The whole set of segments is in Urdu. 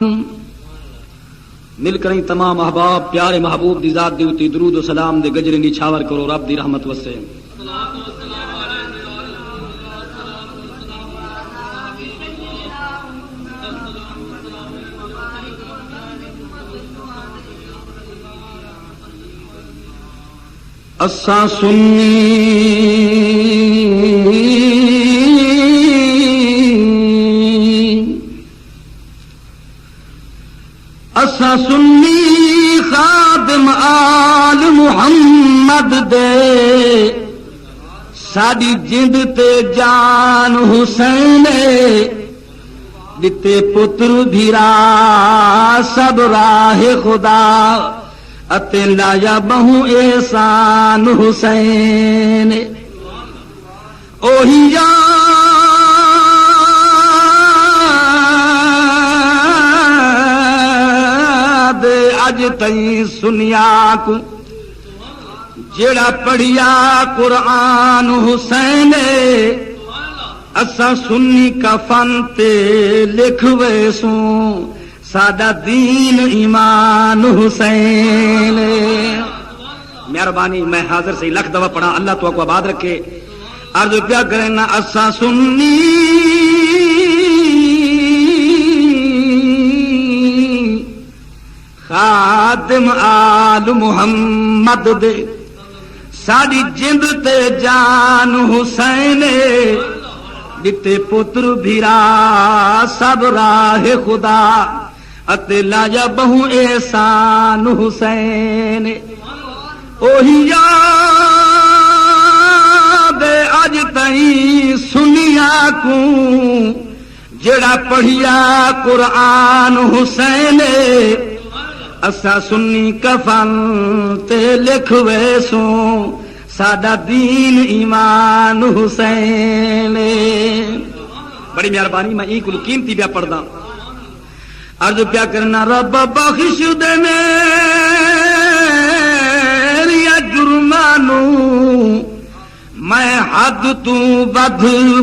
مل کر تمام احباب پیارے محبوب دی ذات دیوتی درود و سلام دے گجرے نیچھاور کرو رب دی رحمت وسے اساں سنی خادم آل محمد دے ساڈی جند تے جان حسین دتے پتر بھیرا سب راہ خدا اتے لایا بہو احسان حسین اوہی اج تئی سنیا کو جڑا پڑھیا قرآن حسین اساں سنی کفن تے لکھوے سوں سادہ دین ایمان حسین مہربانی میں حاضر سے لکھ دفعہ پڑھا اللہ تو کو آباد رکھے عرض پیا کرے نا اساں سنی خادم آل محمد دے ساڈی جند تے جان حسین دتے پتر بھیرا سب راہ خدا اتے لایا بہو احسان حسین اوہی یاد اج تئی سنیا کو جڑا پڑھیا قرآن حسین اسا سنی کفن تے لکھوے سوں سادہ دین ایمان حسین بڑی مہربانی میں ایک قیمتی پیا پڑھدا عرض پیا کرنا رب بخش دے میری جرمانو میں حد تو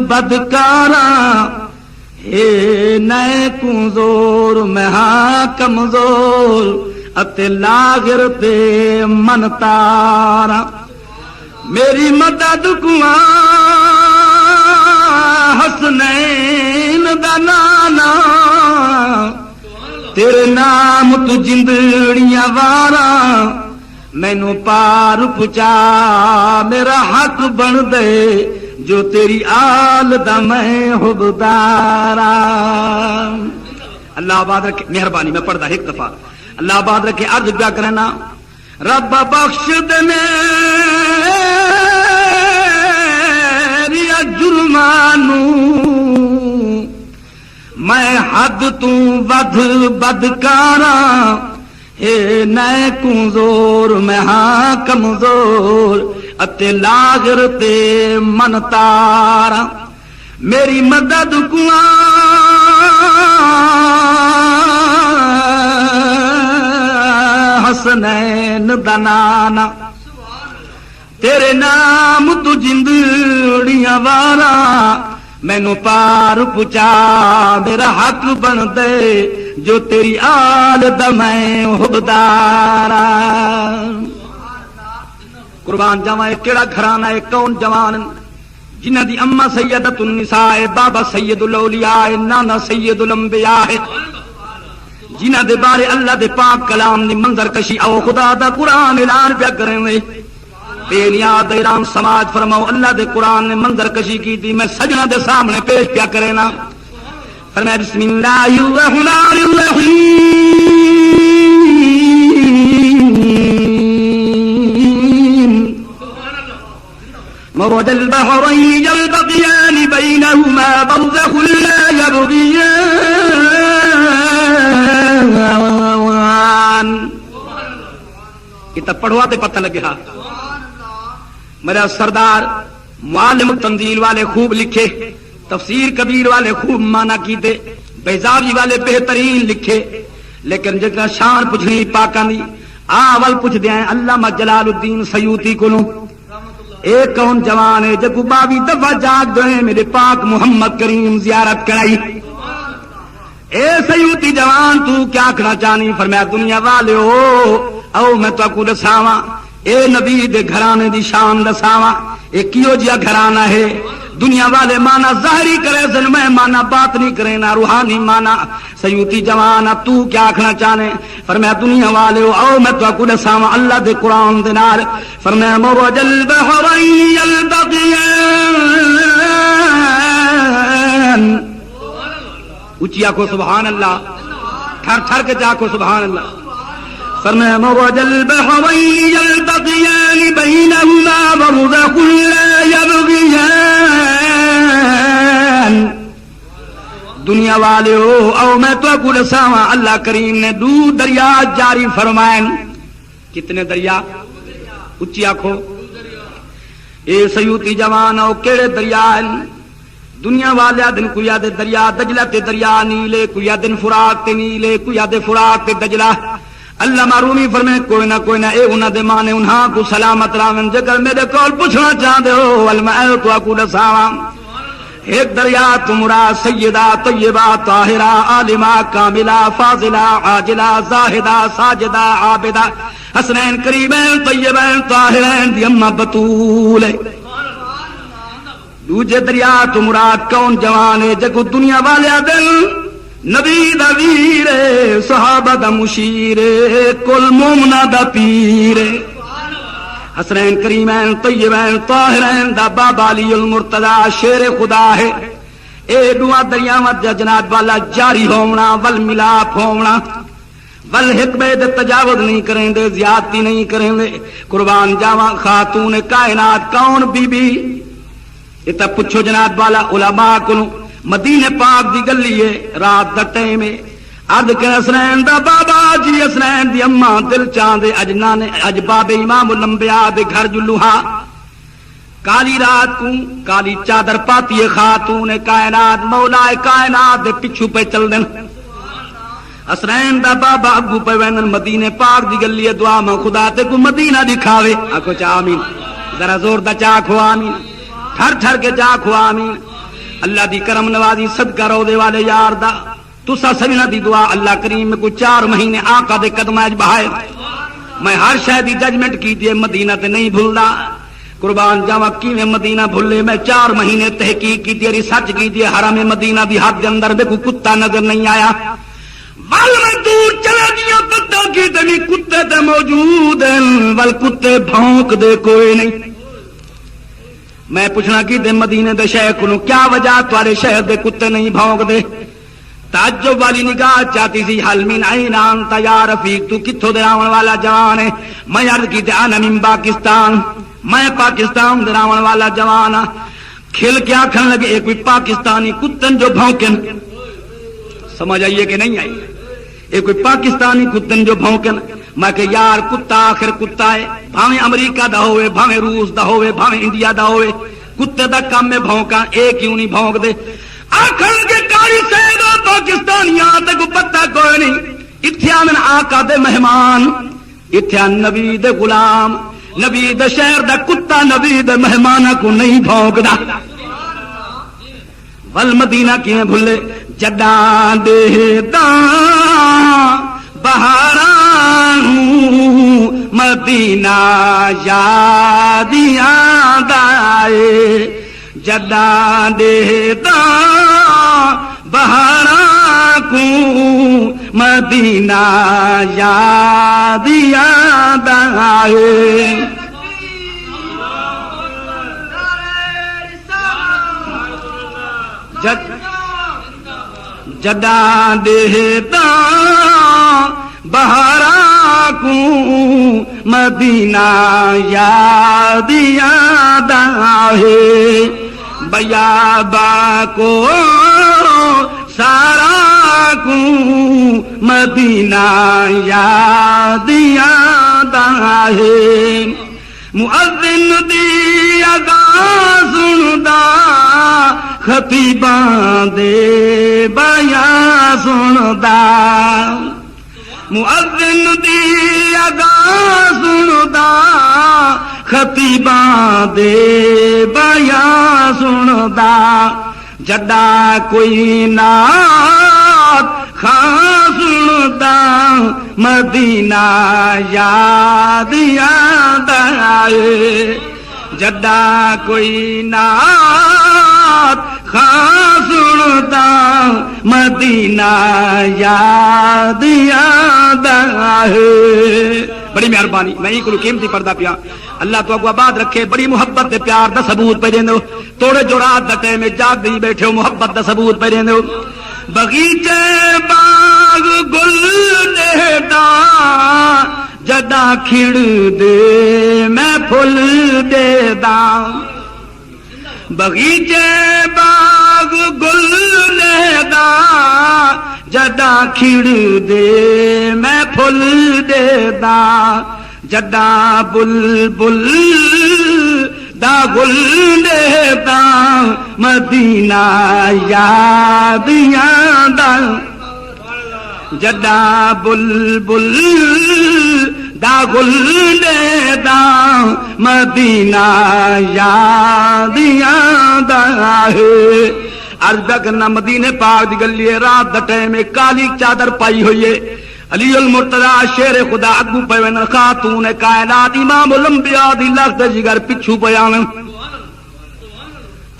بدکاراں اے نئے کو زور میں ہاں کمزور اتے لاغر تے من تارا میری مدد کو حسنین دا نانا تیرے نام تو جندڑیاں وارا مینو پار پچا میرا حق بن دے جو تیری آل دا میں حبدارا اللہ آباد رکھے مہربانی میں پڑھتا ایک دفعہ اللہ آباد رکھے عرض کیا کرنا رب بخش دے میری جرمانو میں حد تو بدکاراں اے نئے کو زور میں ہاں کمزور اتے لاغر تے من تارا میری مدد کو حسنین دنانا تیرے نام تو جندڑیاں وارا مینو پار پچا میرا حق بن دے جو تیری آل دا میں حبدارا قربان جاواں کیڑا گھرانہ ہے کون جوان جنہ دی اماں سیدۃ النساء ہے بابا سید الاولیاء ہے نانا سید الانبیاء ہے جنہ دے بارے اللہ دے پاک کلام دی منظر کشی او خدا دا قرآن اعلان پیا کریں وے بے نیاد ایران سماج فرماؤ اللہ دے قرآن نے منظر کشی کی تھی میں سجنہ دے سامنے پیش پیا کرے نا فرمایا بسم اللہ الرحمن الرحیم مرج البحرين يلتقيان بينهما برزخ لا يبغيان کتاب پڑھوا تے پتہ لگے ہاں میرا سردار معلم تنزیل والے خوب لکھے تفسیر کبیر والے خوب مانا کیتے بیزاوی والے بہترین لکھے لیکن جتنا شان پوچھنی پاکاں دی اول پوچھ دے ہیں علامہ جلال الدین سیوطی کو ایک کون جوان ہے جب 22 دفعہ جاگ دے میرے پاک محمد کریم زیارت کرائی اے سیوتی جوان تو کیا آکھنا چاہنی؟ فرمایا دنیا والے او میں تو کو دساواں اے نبی دے گھرانے دی شان دساواں اے کیو جیا گھرانہ ہے۔ دنیا والے مانا ظاہری کرے سن، میں مانا باطنی کرے نہ روحانی مانا۔ سیوتی جوان تو کیا آکھنا چاہنے؟ فرمایا دنیا والے او میں تو کو دساواں اللہ دے قرآن دے نال۔ فرمایا مرج البحرین یلتقیان، اونچی آکھو سبحان اللہ، ٹھر ٹھر کے جاکھو سبحان اللہ۔ فرمایا مرج البحرین یلتقیان بینہما برزخ لا یبغیان۔ دنیا والے او میں تو کو دساواں اللہ کریم نے دو دریا جاری فرمائے۔ کتنے دریا؟ اونچی آکھو اے سیوتی جوان او کیڑے دریا ہیں؟ دنیا والے دن کوئی آدھے دریا دجلہ تے دریا نیلے، کوئی آدھے فرات تے نیلے، کوئی آدھے فرات تے دجلہ۔ اللہ معرومی فرمائے کوئی نہ اے انہاں دے مانے انہاں کو سلامت راون۔ جگر میرے کول پوچھنا چاہتے ہو الماء تو کو دساواں ایک دریا تمرا سیدہ طیبہ طاہرہ عالمہ کاملہ فاضلہ عاجلہ زاہدہ ساجدہ عابدہ حسنین کریمین طیبین طاہرین دی اماں بطول ہے۔ دوجے دریا تو مراد کون جوان ہے؟ جگو دنیا والے دل نبی دا ویر صحابہ دا مشیر کل مومنہ دا پیر حسنین کریمین طیبین طاہرین دا بابا علی المرتضی شیر خدا ہے۔ اے دعا دریاوت جناب والا جاری ہونا ول ملاپ ہونا ول حکمے دے تجاوز نہیں کریں دے، زیادتی نہیں کریں دے۔ قربان جاواں خاتون کائنات کون بی بی؟ یہ پوچھو جناب والا علماء کو۔ مدینے پاک دی گلی ہے رات دا ٹائم ہے، اد کے حسنین دا بابا جی حسنین دی اماں دل چاندے اج نانے اج بابے امام الانبیاء دے گھر جلوہا کالی رات کو کالی چادر پاتی ہے خاتون کائنات مولا کائنات دے پچھو پہ چل دن۔ حسنین دا بابا اگو پہ وینن مدینے پاک دی گلی ہے، دعا میں خدا تے کو مدینہ دکھاوے۔ آکھو چا آمین، ذرا زور دا چاکھو آمین، ٹھر ٹھر کے چاکھو آمین۔ اللہ دی کرم نوازی صدقہ روضے والے یار دا تسا سبنا دی دعا اللہ کریم میں کوئی 4 مہینے آقا دے قدم اج بہائے۔ میں ہر شے دی ججمنٹ کیتی ہے مدینہ تے نہیں بھولدا۔ قربان جاواں کیویں مدینہ بھولے؟ میں 4 مہینے تحقیق کیتی ہے، ریسرچ کیتی ہے، حرم مدینہ دی حد دے اندر میں کوئی کتا نظر نہیں آیا۔ ول میں دور چلا گیا پتہ کی تے کتے تے موجود ہیں، ول کتے بھونک دے کوئی نہیں۔ میں پوچھنا کی دے مدینے دے شیخ نو کیا وجہ تمہارے شہر دے کتے نہیں بھونک دے؟ تعجب والی نگاہ چاہتی سی حل من عین انت یا رفیق، تو کتھوں دے آون والا جوان ہے؟ میں عرض کی تے انا من پاکستان، میں پاکستان دے آون والا جوان ہاں۔ کھل کے آکھن لگے اے کوئی پاکستانی کتن جو بھونکن، سمجھ آئیے کہ نہیں آئی؟ اے کوئی پاکستانی کتن جو بھونکن۔ میں کہ یار کتا آخر کتا ہے، بھاویں امریکہ دا ہوئے بھاویں روس دا ہوئے بھاویں انڈیا دا ہوئے، کتے دا کام میں بھونکا، اے کیوں نہیں بھونک دے؟ آخر کے کاری سیدہ پاکستانیاں تے کو پتہ کوئی نہیں، اتھیا من آقا دے مہمان، اتھیا نبی دے غلام، نبی دے شہر دا کتا نبی دے مہمانہ کو نہیں بھونک دا۔ والمدینہ کیے بھلے جداں دے داں بہاران مدینہ یادیاں دائے، جداں دے داں بہاران کو مدینہ یادیاں دائے۔ جداں دیتا بہارا کو مدینہ یاد یاد آئے، بیابا کو سارا کو مدینہ یاد یاد آئے۔ مؤذن دی اذان سندا خطیباں دے بیان سندا، مؤذن دی اذان سندا خطیباں دے بیان سندا، جدا کوئی نات خاصدا مدینہ یاد یاد آئے جدا کوئی نات خاصدا مدینہ یاد یاد آئے. بڑی مہربانی میں کو قیمتی پردہ پیا اللہ تو اگو آباد رکھے. بڑی محبت دے پیار دا ثبوت پہ دیندو توڑے جو رات دا ٹائم جاگ دی بیٹھے ہو محبت دا ثبوت پہ دیندو. بغیچے باغ گل دیتا جدا کھڑ دے میں پھل دے دا. بغیچے باغ گل دیتا جدا کھڑ دے میں پھل دے دا. جدا بلبل دا گل دیتا مدینہ یاد یاد. جدا بلبل دا گل دیتا مدینہ یاد یاد ہے. عرض کرنا مدینے پاک دی گلی رات دا ٹائم کالی چادر پائی ہوئی ہے. علی المرتضی شیر خدا اگو پوین خاتون کائنات امام الانبیاء دی لخت جگر پچھو پیان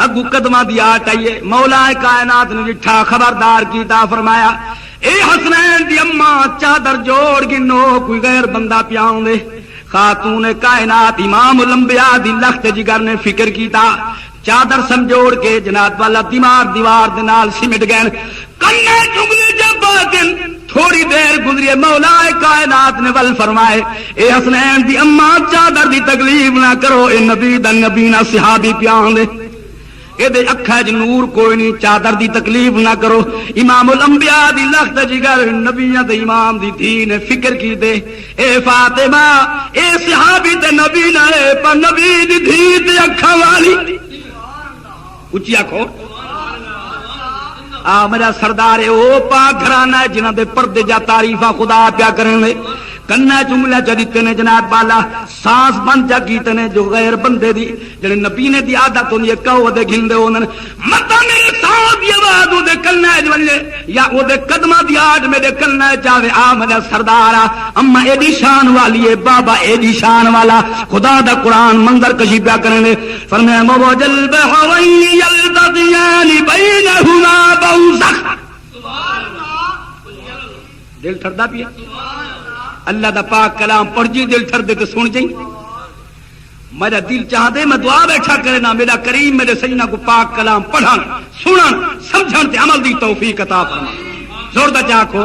اگو قدمہ دی آٹ آئیے. مولا کائنات نے جٹھا خبردار کیتا فرمایا اے حسنین دی اماں چادر جوڑ گنو کوئی غیر بندہ پیاؤں دے. خاتون کائنات امام الانبیاء دی لخت جگر نے فکر کیتا چادر سمجھوڑ کے جنات والا دیوار دنال سمٹ گئن کنے چنگلی جب دن. تھوڑی دیر گزری مولا کائنات نے ول فرمائے اے حسنین دی اماں چادر دی تکلیف نہ کرو اے نبی دا نبی نہ صحابی پیان دے اے دے اکھا چ نور کوئی نہیں چادر دی تکلیف نہ کرو. امام الانبیاء دی لخت جگر نبیاں تے امام دی دھی نے فکر کی دے اے فاطمہ اے صحابی تے نبی نہ اے پر نبی دی دھی تے اکھا والی اچھی آکھو میرا سردار ہے او پاک گھرانہ ہے جنہ دے پردے جا تعریفہ خدا پیا کریں لے. کنا چنگلہ چا دیتے نے جناب بالا سانس بند جا کیتے نے جو غیر بندے دی جنہیں نبی نے دی عادت ہوندی ہے کہو دے گھندے ہوندے مطا میرے سانس یہ وعدو دے کلنا ہے جوالے یا او دے قدمہ دی آج میں دے کلنا ہے چاہے میرا سردارہ اما ایڈی شان والی ہے بابا ایڈی شان والا خدا دا قرآن منظر کشی پیا کریں لے. فرمائے موج البحرین یلتقیان بینہما برزخ. دل ٹھردا پیا اللہ دا پاک کلام پڑھ جی دل ٹھر دے تو سن جائیں. میرا دل چاہ دے میں دعا بیٹھا کرے نا میرا کریم میرے سجنہ کو پاک کلام پڑھن سنن سمجھن تے عمل دی توفیق عطا فرما. زور دا چاہ کھو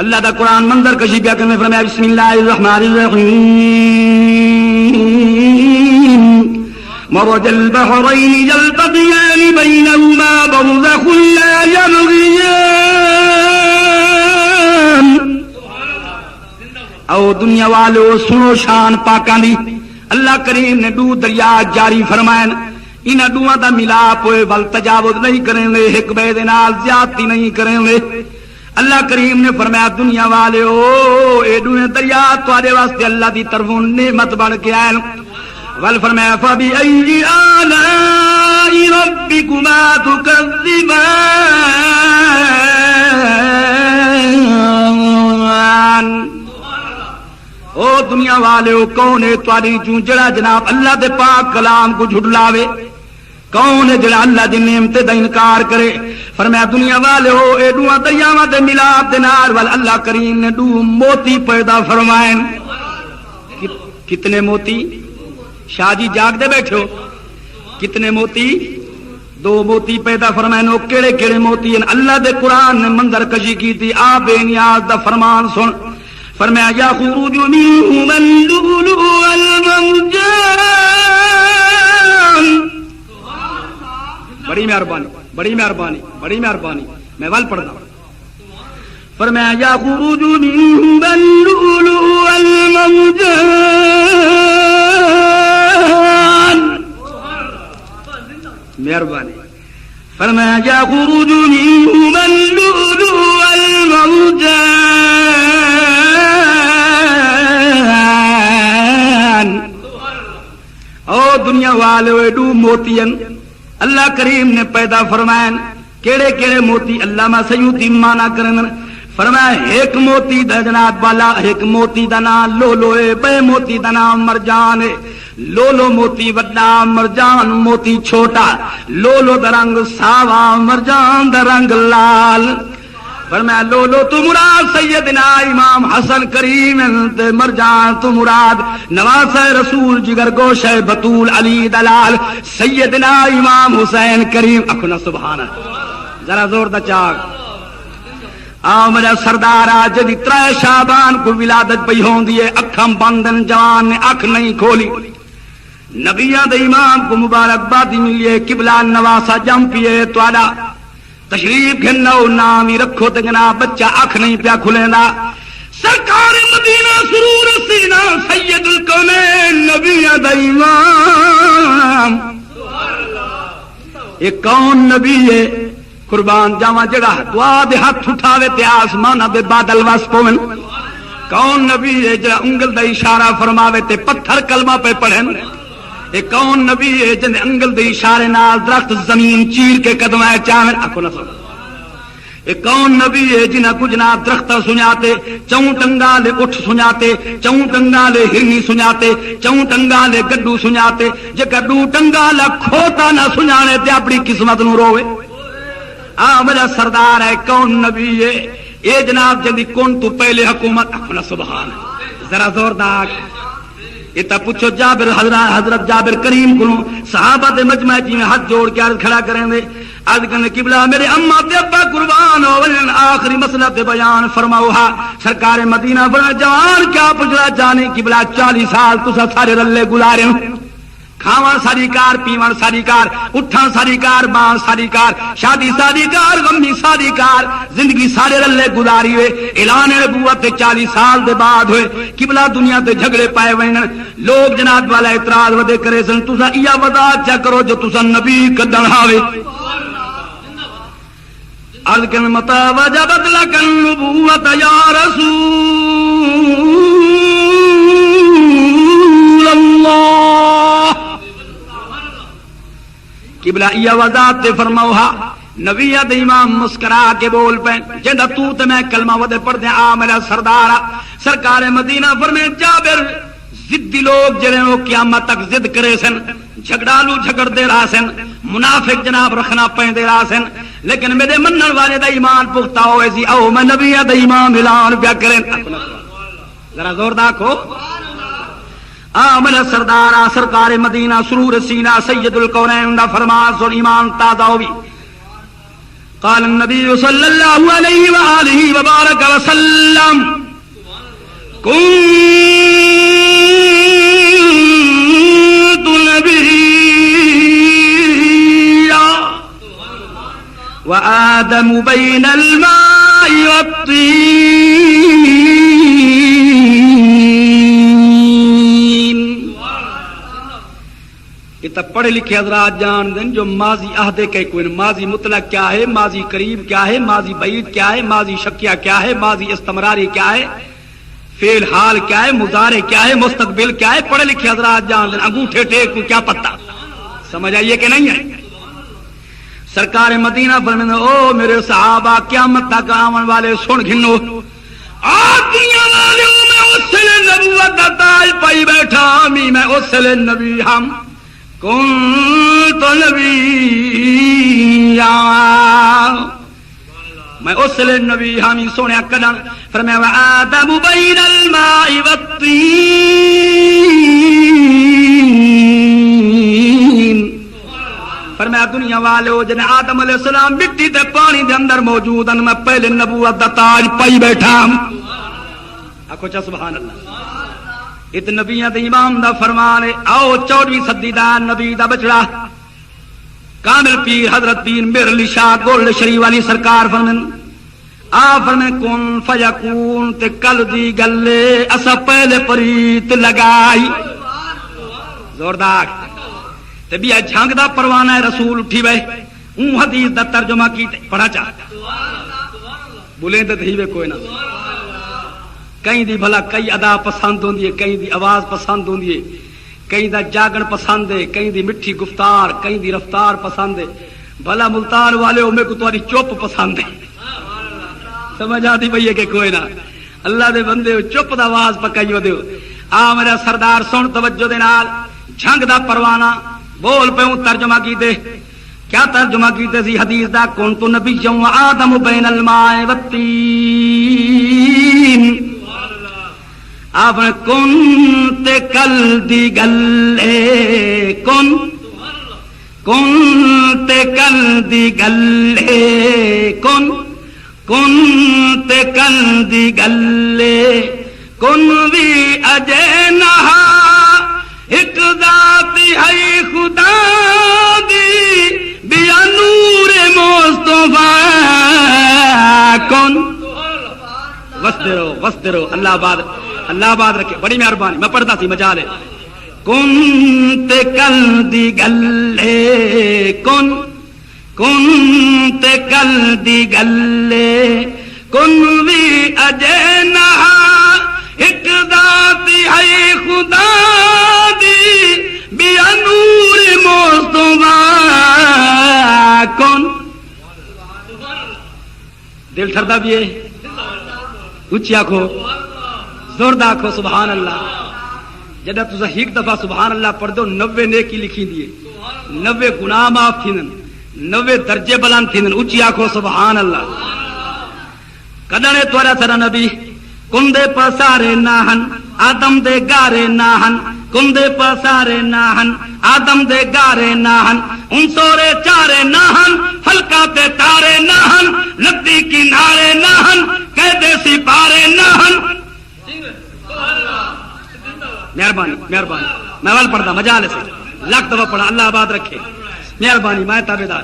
اللہ دا قرآن منظر کشی پیا کرنے فرمایا بسم اللہ الرحمن الرحیم مرج البحرین یلتقیان بینہما برزخ لا یبغیان. او دنیا والو سنو شان پاکان دی اللہ کریم نے دو دریا جاری فرمائن انہاں دوہاں دا ملاپ ہوئے ول تجاوز نہیں کریں گے ایک بے دے نال زیادتی نہیں کریں گے. اللہ کریم نے فرمایا دنیا والے او اے دوہے دریا تواڈے واسطے اللہ دی طرفوں نعمت بن کے آئے. ول فرمایا فبأي آلاء ربكما تكذبان. او دنیا والے کون ہے تواڈی چوں جڑا جناب اللہ دے پاک کلام کو جھٹلاوے کون ہے جڑا اللہ دی نعمت دا انکار کرے. فرمایا دنیا والے ہو اے دوہاں دریاواں دے ملاپ دے نال ول اللہ کریم نے دو موتی پیدا فرمائے. کتنے موتی شاہ جی جاگ دے بیٹھے ہو کتنے موتی دو موتی پیدا فرمائے. نو کیڑے کیڑے موتی ہیں اللہ دے قرآن نے منظر کشی کی تھی آ بے نیاز دا فرمان سن. فرمایا یخرج منهما اللؤلؤ والمرجان. بڑی مہربانی بڑی مہربانی بڑی مہربانی میں ول پڑھتا ہوں. فرمایا یخرج منهما اللؤلؤ والمرجان. مہربانی فرمایا یخرج منهما اللؤلؤ والمرجان. او دنیا والے دو موتین اللہ کریم نے پیدا فرمائن کیڑے کیڑے موتی علامہ سیوطی مانا کرن فرمایا ایک موتی دا جناب والا ایک موتی دا نام لولو ہے بے موتی دا نام مرجان ہے لولو موتی وڈا مرجان موتی چھوٹا لولو دا رنگ ساوا مرجان دا رنگ لال فرمایا لولو تو مراد سیدنا امام حسن کریم مرجان تو مراد نواز رسول جگر گوش بطول علی دلال سیدنا امام حسین کریم اکھنا سبحان ذرا زور دا چاک آؤ میرا سردار آج دی ترے شابان کو ولادت پئی ہوندی ہے اکھاں بندن جوان نے اکھ نہیں کھولی نبیاں دے امام کو مبارکبادی ملی ہے قبلہ نواسا جم پیے تواڈا تشریف گھنو نامی رکھو تگنا بچہ اکھ نہیں پیا کھلینا سرکار مدینہ سرور سینہ سید الکونین نبیاں دے امام ایک کون نبی ہے قربان جاواں جڑا دعا دے ہاتھ اٹھاوے تے آسمان دے بادل وس پون کون نبی ہے جڑا انگل دا اشارہ فرماوے تے پتھر کلمہ پہ پڑھن اے کون نبی ہے جن انگل دے اشارے نال درخت زمین چیر کے قدم اے چاہن اکو نہ سن اے کون نبی ہے جنہاں کو جناب درخت سناتے چوں ٹنگا لے اٹھ سناتے چوں ٹنگا لے ہرنی سناتے چوں ٹنگا لے گڈو سناتے جے گڈو ٹنگا لا کھوتا نہ سنانے تے اپنی قسمت نو روے میرا سردار ہے کون نبی ہے اے جناب جدی کون تو پہلے حکومت اپنا سبحان ذرا زوردار یہ تا پوچھو جابر حضرت جابر کریم کو صحابہ دے مجمع جی میں ہاتھ جوڑ کے عرض کھڑا کریں دے عرض کرنے قبلہ میرے اما تے ابا قربان ہو آخری مسئلہ تے بیان فرماؤ ہا سرکار مدینہ بنا جوان کیا پچھڑا جانے قبلہ 40 سال تسا سارے رلے گزارے کھاواں ساری کار پیواں ساری کار اٹھاں ساری کار باں ساری کار شادی ساری کار غمی ساری کار زندگی سارے رلے گزاری ہوئے اعلان نبوت 40 سال دے بعد ہوئے قبلہ دنیا تے جھگڑے پائے وین لوگ جناب والا اعتراض ودے کرے سن تسا یا وضاحت چا کرو جو تسا نبی کدن ہاوے عرض کن متا وجبت لک النبوت یا رسول اللہ قبلہ یہ وضاحت تے فرماؤ ہا نبیت امام مسکرا کے بول پہ جنہ تو تے میں کلمہ ودے پڑھ دیں آ میرا سردارا سرکار مدینہ فرمائے جابر ضدی لوگ جنہیں وہ قیامت تک ضد کرے سن جھگڑالو جھگڑ دے رہا سن منافق جناب رکھنا پہن دے رہا سن لیکن میرے منن والے دا ایمان پختہ ہوئے سی او میں نبیت امام اعلان پیا کریں ذرا زور داکھو میرا سردار سرکار مدینہ سرور سینہ سید الکونین دا فرمان سن ایمان تازہ ہوئی قال النبی صلی اللہ علیہ وآلہ وبارک وسلم کنت نبیا وآدم بین الماء والطین یہ تو پڑھے لکھے حضرات جان دیں جو ماضی عہدے کے کوئی ماضی مطلق کیا ہے ماضی قریب کیا ہے ماضی بعید کیا ہے ماضی شکیہ کیا ہے ماضی استمراری کیا ہے فعل حال کیا ہے مضارع کیا ہے مستقبل کیا ہے پڑھے لکھے حضرات جان دیں انگوٹھے ٹیک کو کیا پتہ سمجھ آئیے کہ نہیں ہے سرکار مدینہ فرماتے او میرے صحابہ قیامت تک آون والے سن گھنو آج دنیا والے میں اسل نبوت کا تاج پائی بیٹھا میں اسل نبی ہم کنت نبیا میں اسل نبی ہمی سونے کدن فرمایا وآدم بین الماء والطین فرمایا دنیا والے جن آدم علیہ السلام مٹی تے پانی دے اندر موجود ہیں میں پہلے نبوت دا تاج پائی بیٹھا آکھو چا سبحان اللہ ات نبیاں دے امام دا فرمان ہے آؤ 14ویں صدی دا نبی دا بچڑا کامل پیر حضرت پیر میر علی شاہ گولڈ شریف والی سرکار فرمن آ فرمن کن فیکون تے کل دی گلے اسا پہلے پریت لگائی زوردار تے بیا جھنگ دا پروانہ رسول اٹھی وے اون حدیث دا ترجمہ کی پڑھا چاہ بولیں تے تھی وے کوئی نہ کہیں دی بھلا کئی ادا پسند ہوندی ہے کہیں دی آواز پسند ہوندی ہے کہیں دا جاگن پسند ہے کہیں دی مٹھی گفتار کہیں دی رفتار پسند ہے بھلا ملتان والے ہو، میرے کو تمہاری چپ پسند ہے، سمجھ آتی پئی ہے کہ کوئی نہ اللہ دے بندے ہو، چپ دا آواز پکائیو دیو۔ آ میرا سردار سن توجہ دے نال، جھنگ دا پروانہ بول پیوں ترجمہ کیتے، کیا ترجمہ کیتے سی حدیث دا، کنت نبی و آدم بین الماء والتین، آپ نے کن تے کل دی گلے، کن تے کل دی گلے، کن تے کل دی گلے، کن بھی اجے نہا ایک ذات ہے خدا دی بیا نور مصطفیٰ، کن وستے رہو اللہ آباد رکھے، بڑی مہربانی، میں پڑھتا سی مجال ہے، کن تے کل دی گلے، کن تے کل دی گلے، کن بھی اجے نہا ایک ذات ہے خدا دی بیا نور مصطفیٰ، کن دل ٹھردا بھی ہے، اچھی آکھو زوردہ آکھو سبحان اللہ۔ جدہ تسا ایک دفعہ سبحان اللہ پڑھ دو 90 نیکی لکھی دیے، 90 گناہ معاف تھینن، 90 درجے بلند تھینن، اچھی آکھو سبحان اللہ۔ کدنے تورا سر نبی کندے پسارے ناہن آدم دے گارے ناہن، کندے پسارے ناہن آدم دے گارے ناہن، ان سورے چارے ناہن فلکا تے تارے ناہن، ندی کنارے ناہن قیدے سپارے ناہن۔ مہربانی میں ول پڑھتا مجال سے لاکھ دفعہ پڑھا، اللہ آباد رکھے، مہربانی میں تابعدار۔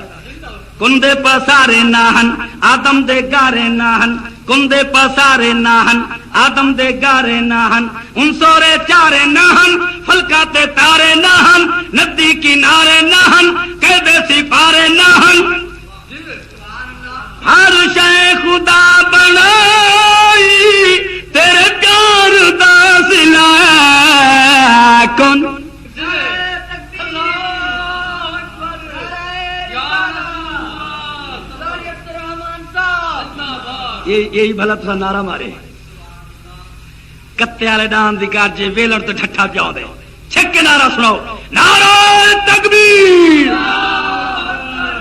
کندے پسارے ناہن آدم دے گارے ناہن، کندے پسارے ناہن آدم دے گارے ناہن، ان سورے چارے ناہن فلکا تے تارے ناہن، ندی کنارے ناہن قیدے سپارے ناہن۔ ہر شے خدا بنائی تیرے پیار دا صلہ، کن یہی بھلا تسا نعرہ مارے، کتے والے ڈان دی گاجے ویلڑ تو ٹھٹھا پیاؤ دے، چھک کے نعرہ سناؤ، نعرہ تکبیر،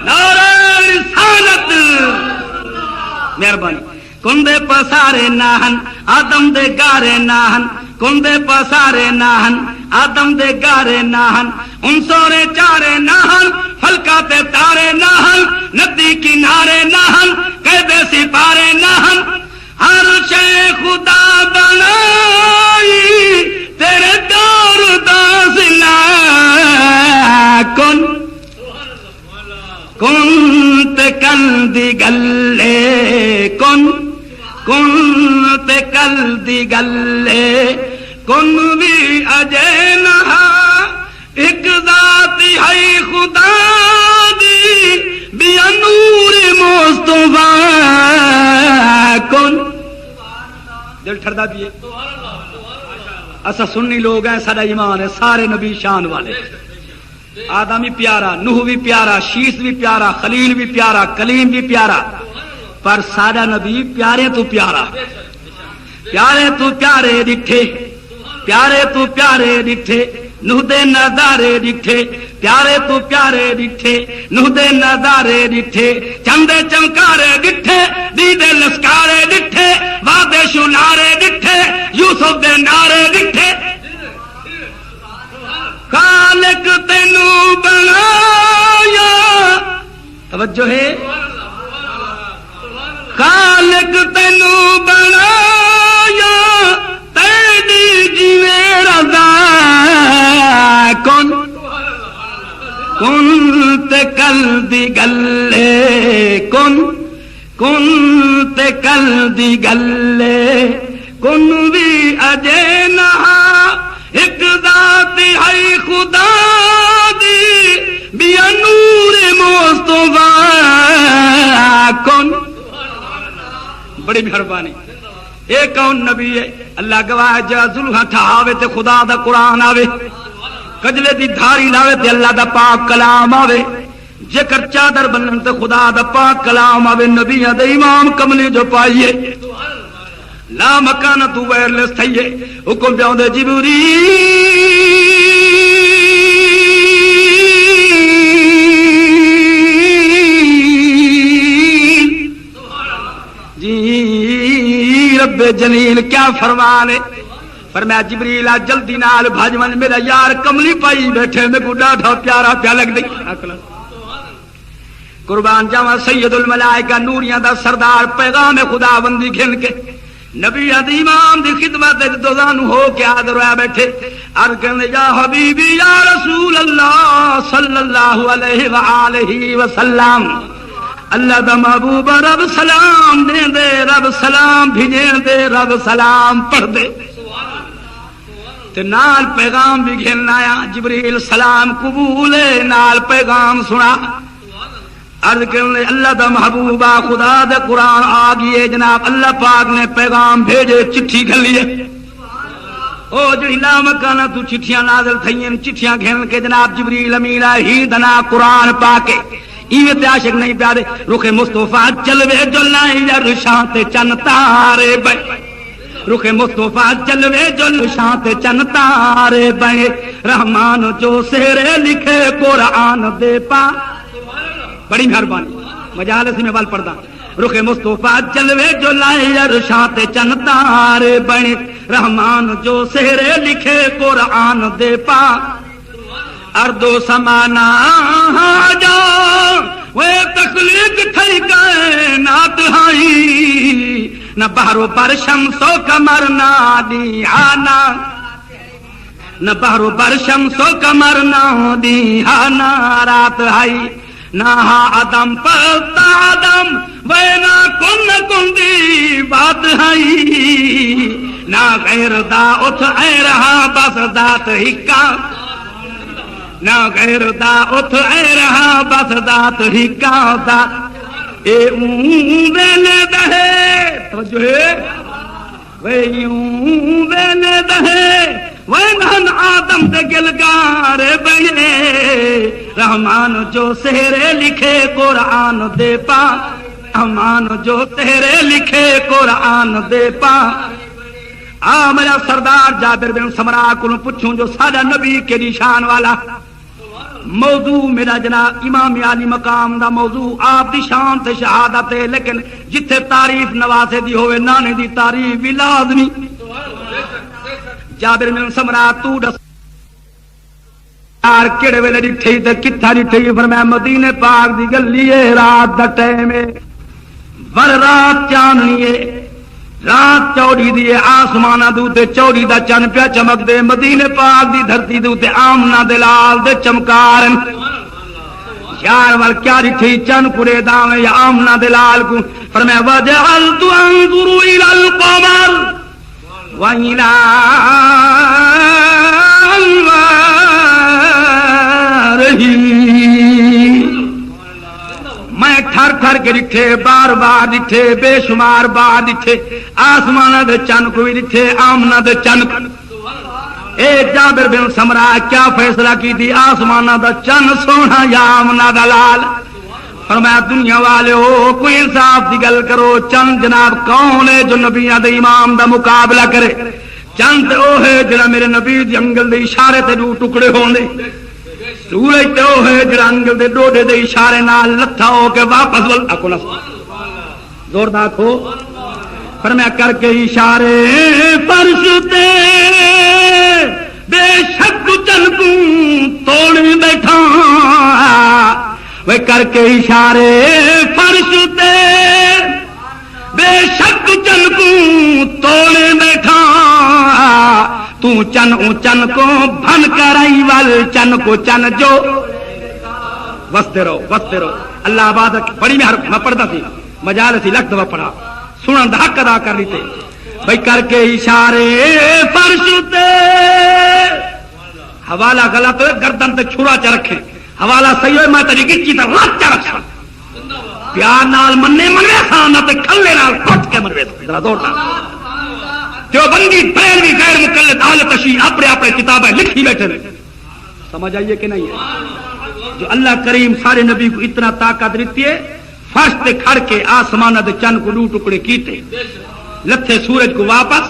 نعرہ رسالت۔ مہربانی۔ کندے پسارے ناہن آدم دے گارے ناہن، کندے پسارے ناہن آدم دے گارے ناہن، ان سورے چارے ناہن فلکا تے تارے ناہن، ندی کنارے ناہن قیدے سپارے ناہن۔ ہر شے خدا بنائی تیرے دار دا صلہ، کن تے کل دی گلے، کن تے کل دی گلے، کن بھی اجے نہا ایک ذات ہے خدا دی بیا نور مصطفیٰ، کن دل ٹھردا بھی ہے۔ اسا سنی لوگ ہیں، سارا ایمان ہے، سارے نبی شان والے، آدم بھی پیارا، نوح بھی پیارا، شیس بھی پیارا، خلیل بھی پیارا، کلیم بھی پیارا، پر سارا نبی پیارے تو پیارا، پیارے تو پیارے ڈٹھے، پیارے تو پیارے ڈٹھے، نوح دے نظارے ڈٹھے، پیارے تو پیارے ڈٹھے، نوح دے نظارے ڈٹھے، چندے چمکارے ڈٹھے، دیدے لسکارے ڈٹھے، وعدے شنارے ڈٹھے، یوسف دے نارے ڈٹھے۔ خالق تینو بنایا، توجہ ہے، خالق تینو بنایا تیری جیویں رضا، کن تے کل دی گلے، کن تے کل دی گلے، کن بھی اجے نہا ایک ذات ہے خدا دی بیا نور مصطفیٰ، کن بڑی مہربانی۔ ایک کون نبی ہے اللہ گواہ، جا ذوالحا ٹھاوے تے خدا دا قرآن آوے، کجلے دی دھاری لاوے تے اللہ دا پاک کلام آوے، جے کر چادر بنن تے خدا دا پاک کلام آوے نبیاں دے امام کملی جو پائیے لا مکان تو وائرلیس تھئیے حکم پیاؤں دے جی رب جلیل کیا فرمانے فرمایا جبریل آ جلدی نال بھج ون میرا یار کملی پائی بیٹھے میں کو ڈاڈھا پیارا پیا لگ دی قربان جاواں سید الملائکہ نوریاں دا سردار پیغام خدا بندی گھن کے نبی دی امام دی خدمت دوزانو ہو کے حاضر ہویا بیٹھے عرض کرنے یا حبیبی یا رسول اللہ صلی اللہ علیہ وآلہ وسلم اللہ دا محبوب رب سلام دے دے رب سلام بھیجے دے رب سلام پڑھ دے تے نال پیغام بھی گھن آیا جبریل سلام قبول نال پیغام سنا عرض کرنے اللہ دا محبوبہ خدا دے قرآن آگئے جناب اللہ پاک نے پیغام بھیجے چٹھی گھلیے او جو لا مکانہ تو چٹھیاں نازل تھئیں چٹھیاں گھن کے جناب جبریل امین ہی دنا قرآن پاکے ایویں تے عاشق نہیں پیارے رخ مصطفیٰ چلوے جو لائی رشاں تے چن تارے بے رخ مصطفیٰ چلوے جو رشاں تے چن تارے بے رحمان جو سہرے لکھے قرآن دے پا بڑی مہربانی مجالس میں بال پڑھتا رخ مصطفیٰ چلوے جو لائے رشاں تے چن تارے بنے رحمان جو سہرے لکھے قرآن دے پا ارض و سمانا جا وہ تخلیق تھئی کائنات ہائی نہ بہرو پر شمس و قمر نہ دیانا نہ بہرو پر شمس و قمر نہ دیانا رات ہائی نہ آدم پتا آدم وینا کن دی بات ہائی نہ غیر دا اتھ اے رہا بس ذات ہکا نہ غیر دا اتھ اے رہا بس ذات ہکا ذات اے اون ویلے دہے توجہ ہے وے اون ویلے دہے وینہن آدم دے گلگار بنے رحمان جو سہرے لکھے قرآن دے پا رحمان جو سہرے لکھے قرآن دے پا میرا سردار جابر بن سمرا کو پوچھوں جو سارا نبی کے نشان والا موضوع میرا جناب امام عالی مقام دا موضوع آپ دی شان تے شہادت ہے لیکن جتھے تعریف نواسے دی ہوئے نانے دی تعریف بھی لازمی جابر بن سمرا تو دس یار کیڑے ویلے ڈٹھی تے کتھا ڈٹھی فرمایا مدینے پاک دی گلی ہے رات دا ٹائم ہے ور رات چاندنی ہے رات چوڑی دی آسمانہ دو تے چوڑی دا چن پیا چمک دے مدینے پاک دی دھرتی دو تے آمنہ دے لال دے چمکارن یار ور کیا ڈٹھی چن پورے داویں یا آمنہ دے لال کو فرمایا وجعلت انظر الى القمر وَإِلَىٰ میں ٹھر ٹھر کے ڈٹھے بار بار ڈٹھے بے شمار بار ڈٹھے آسمانہ دے چن کو بھی ڈٹھے آمنہ دے چن اے جابر بن سمرا کیا فیصلہ کی تھی آسمانہ دا چن سونا یا آمنہ دا لال فرمایا دنیا والے ہو کوئی انصاف دی گل کرو چند جناب کون ہے جو نبیاں دے امام دا مقابلہ کرے چند او ہے جڑا میرے نبی دی انگل دے اشارے تے دو ٹکڑے ہوندے سورج تے او ہے جڑا انگل دے ڈوڈے دے اشارے نال لتھا ہو کے واپس ول اکو نہ زور داکھو فرمایا کر کے اشارے فرش تے بے شک چن کو توڑ بیٹھا وہ کر کے اشارے فرش تے بے شک چن کو توڑے بیٹھا تو چن کو بھن کر آئی وال چن کو چن جو وستے رہو اللہ آباد بڑی میں پڑھتا تھی مجال سی لکھ دفعہ پڑھا سنن دا حق ادا کر لیتے بھائی کر کے اشارے فرش تے حوالہ غلط گردن تے چھڑا چ رکھے حوالہ صحیح ہوئے میں تیری گچی تے رات چ رکھا پیار نال منوے سان تے کھلے نال کٹ کے منوے ذرا دوڑنا جو بندی بریلوی غیر مقلد اہل تشیع اپنے اپنے کتابیں لکھی بیٹھے نے سمجھ آئیے کہ نہیں ہے جو اللہ کریم سارے نبی کو اتنا طاقت دیتی ہے، فرش تے کھڑ کے آسمان دے چند کو 2 ٹکڑے کیتے، لتھے سورج کو واپس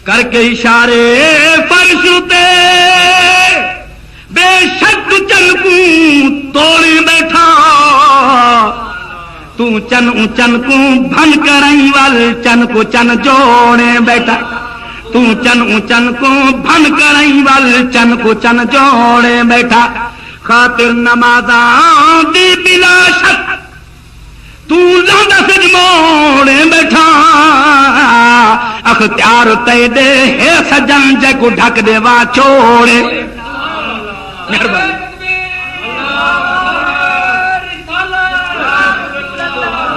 کر کے اشارے فرش تے بے شک چن کو توڑ بیٹھا، تو چن کو بھن کریں وال چن کو چن جوڑے بیٹھا، تو چن کو بھن کریں وال چن کو چن جوڑے بیٹھا، خاطر نمازاں دی بلا شک تو زیادہ سج موڑے بیٹھا، اختیار تے دے ہے سجن جے کو ڈھک دے وا چھوڑے۔ مہربانی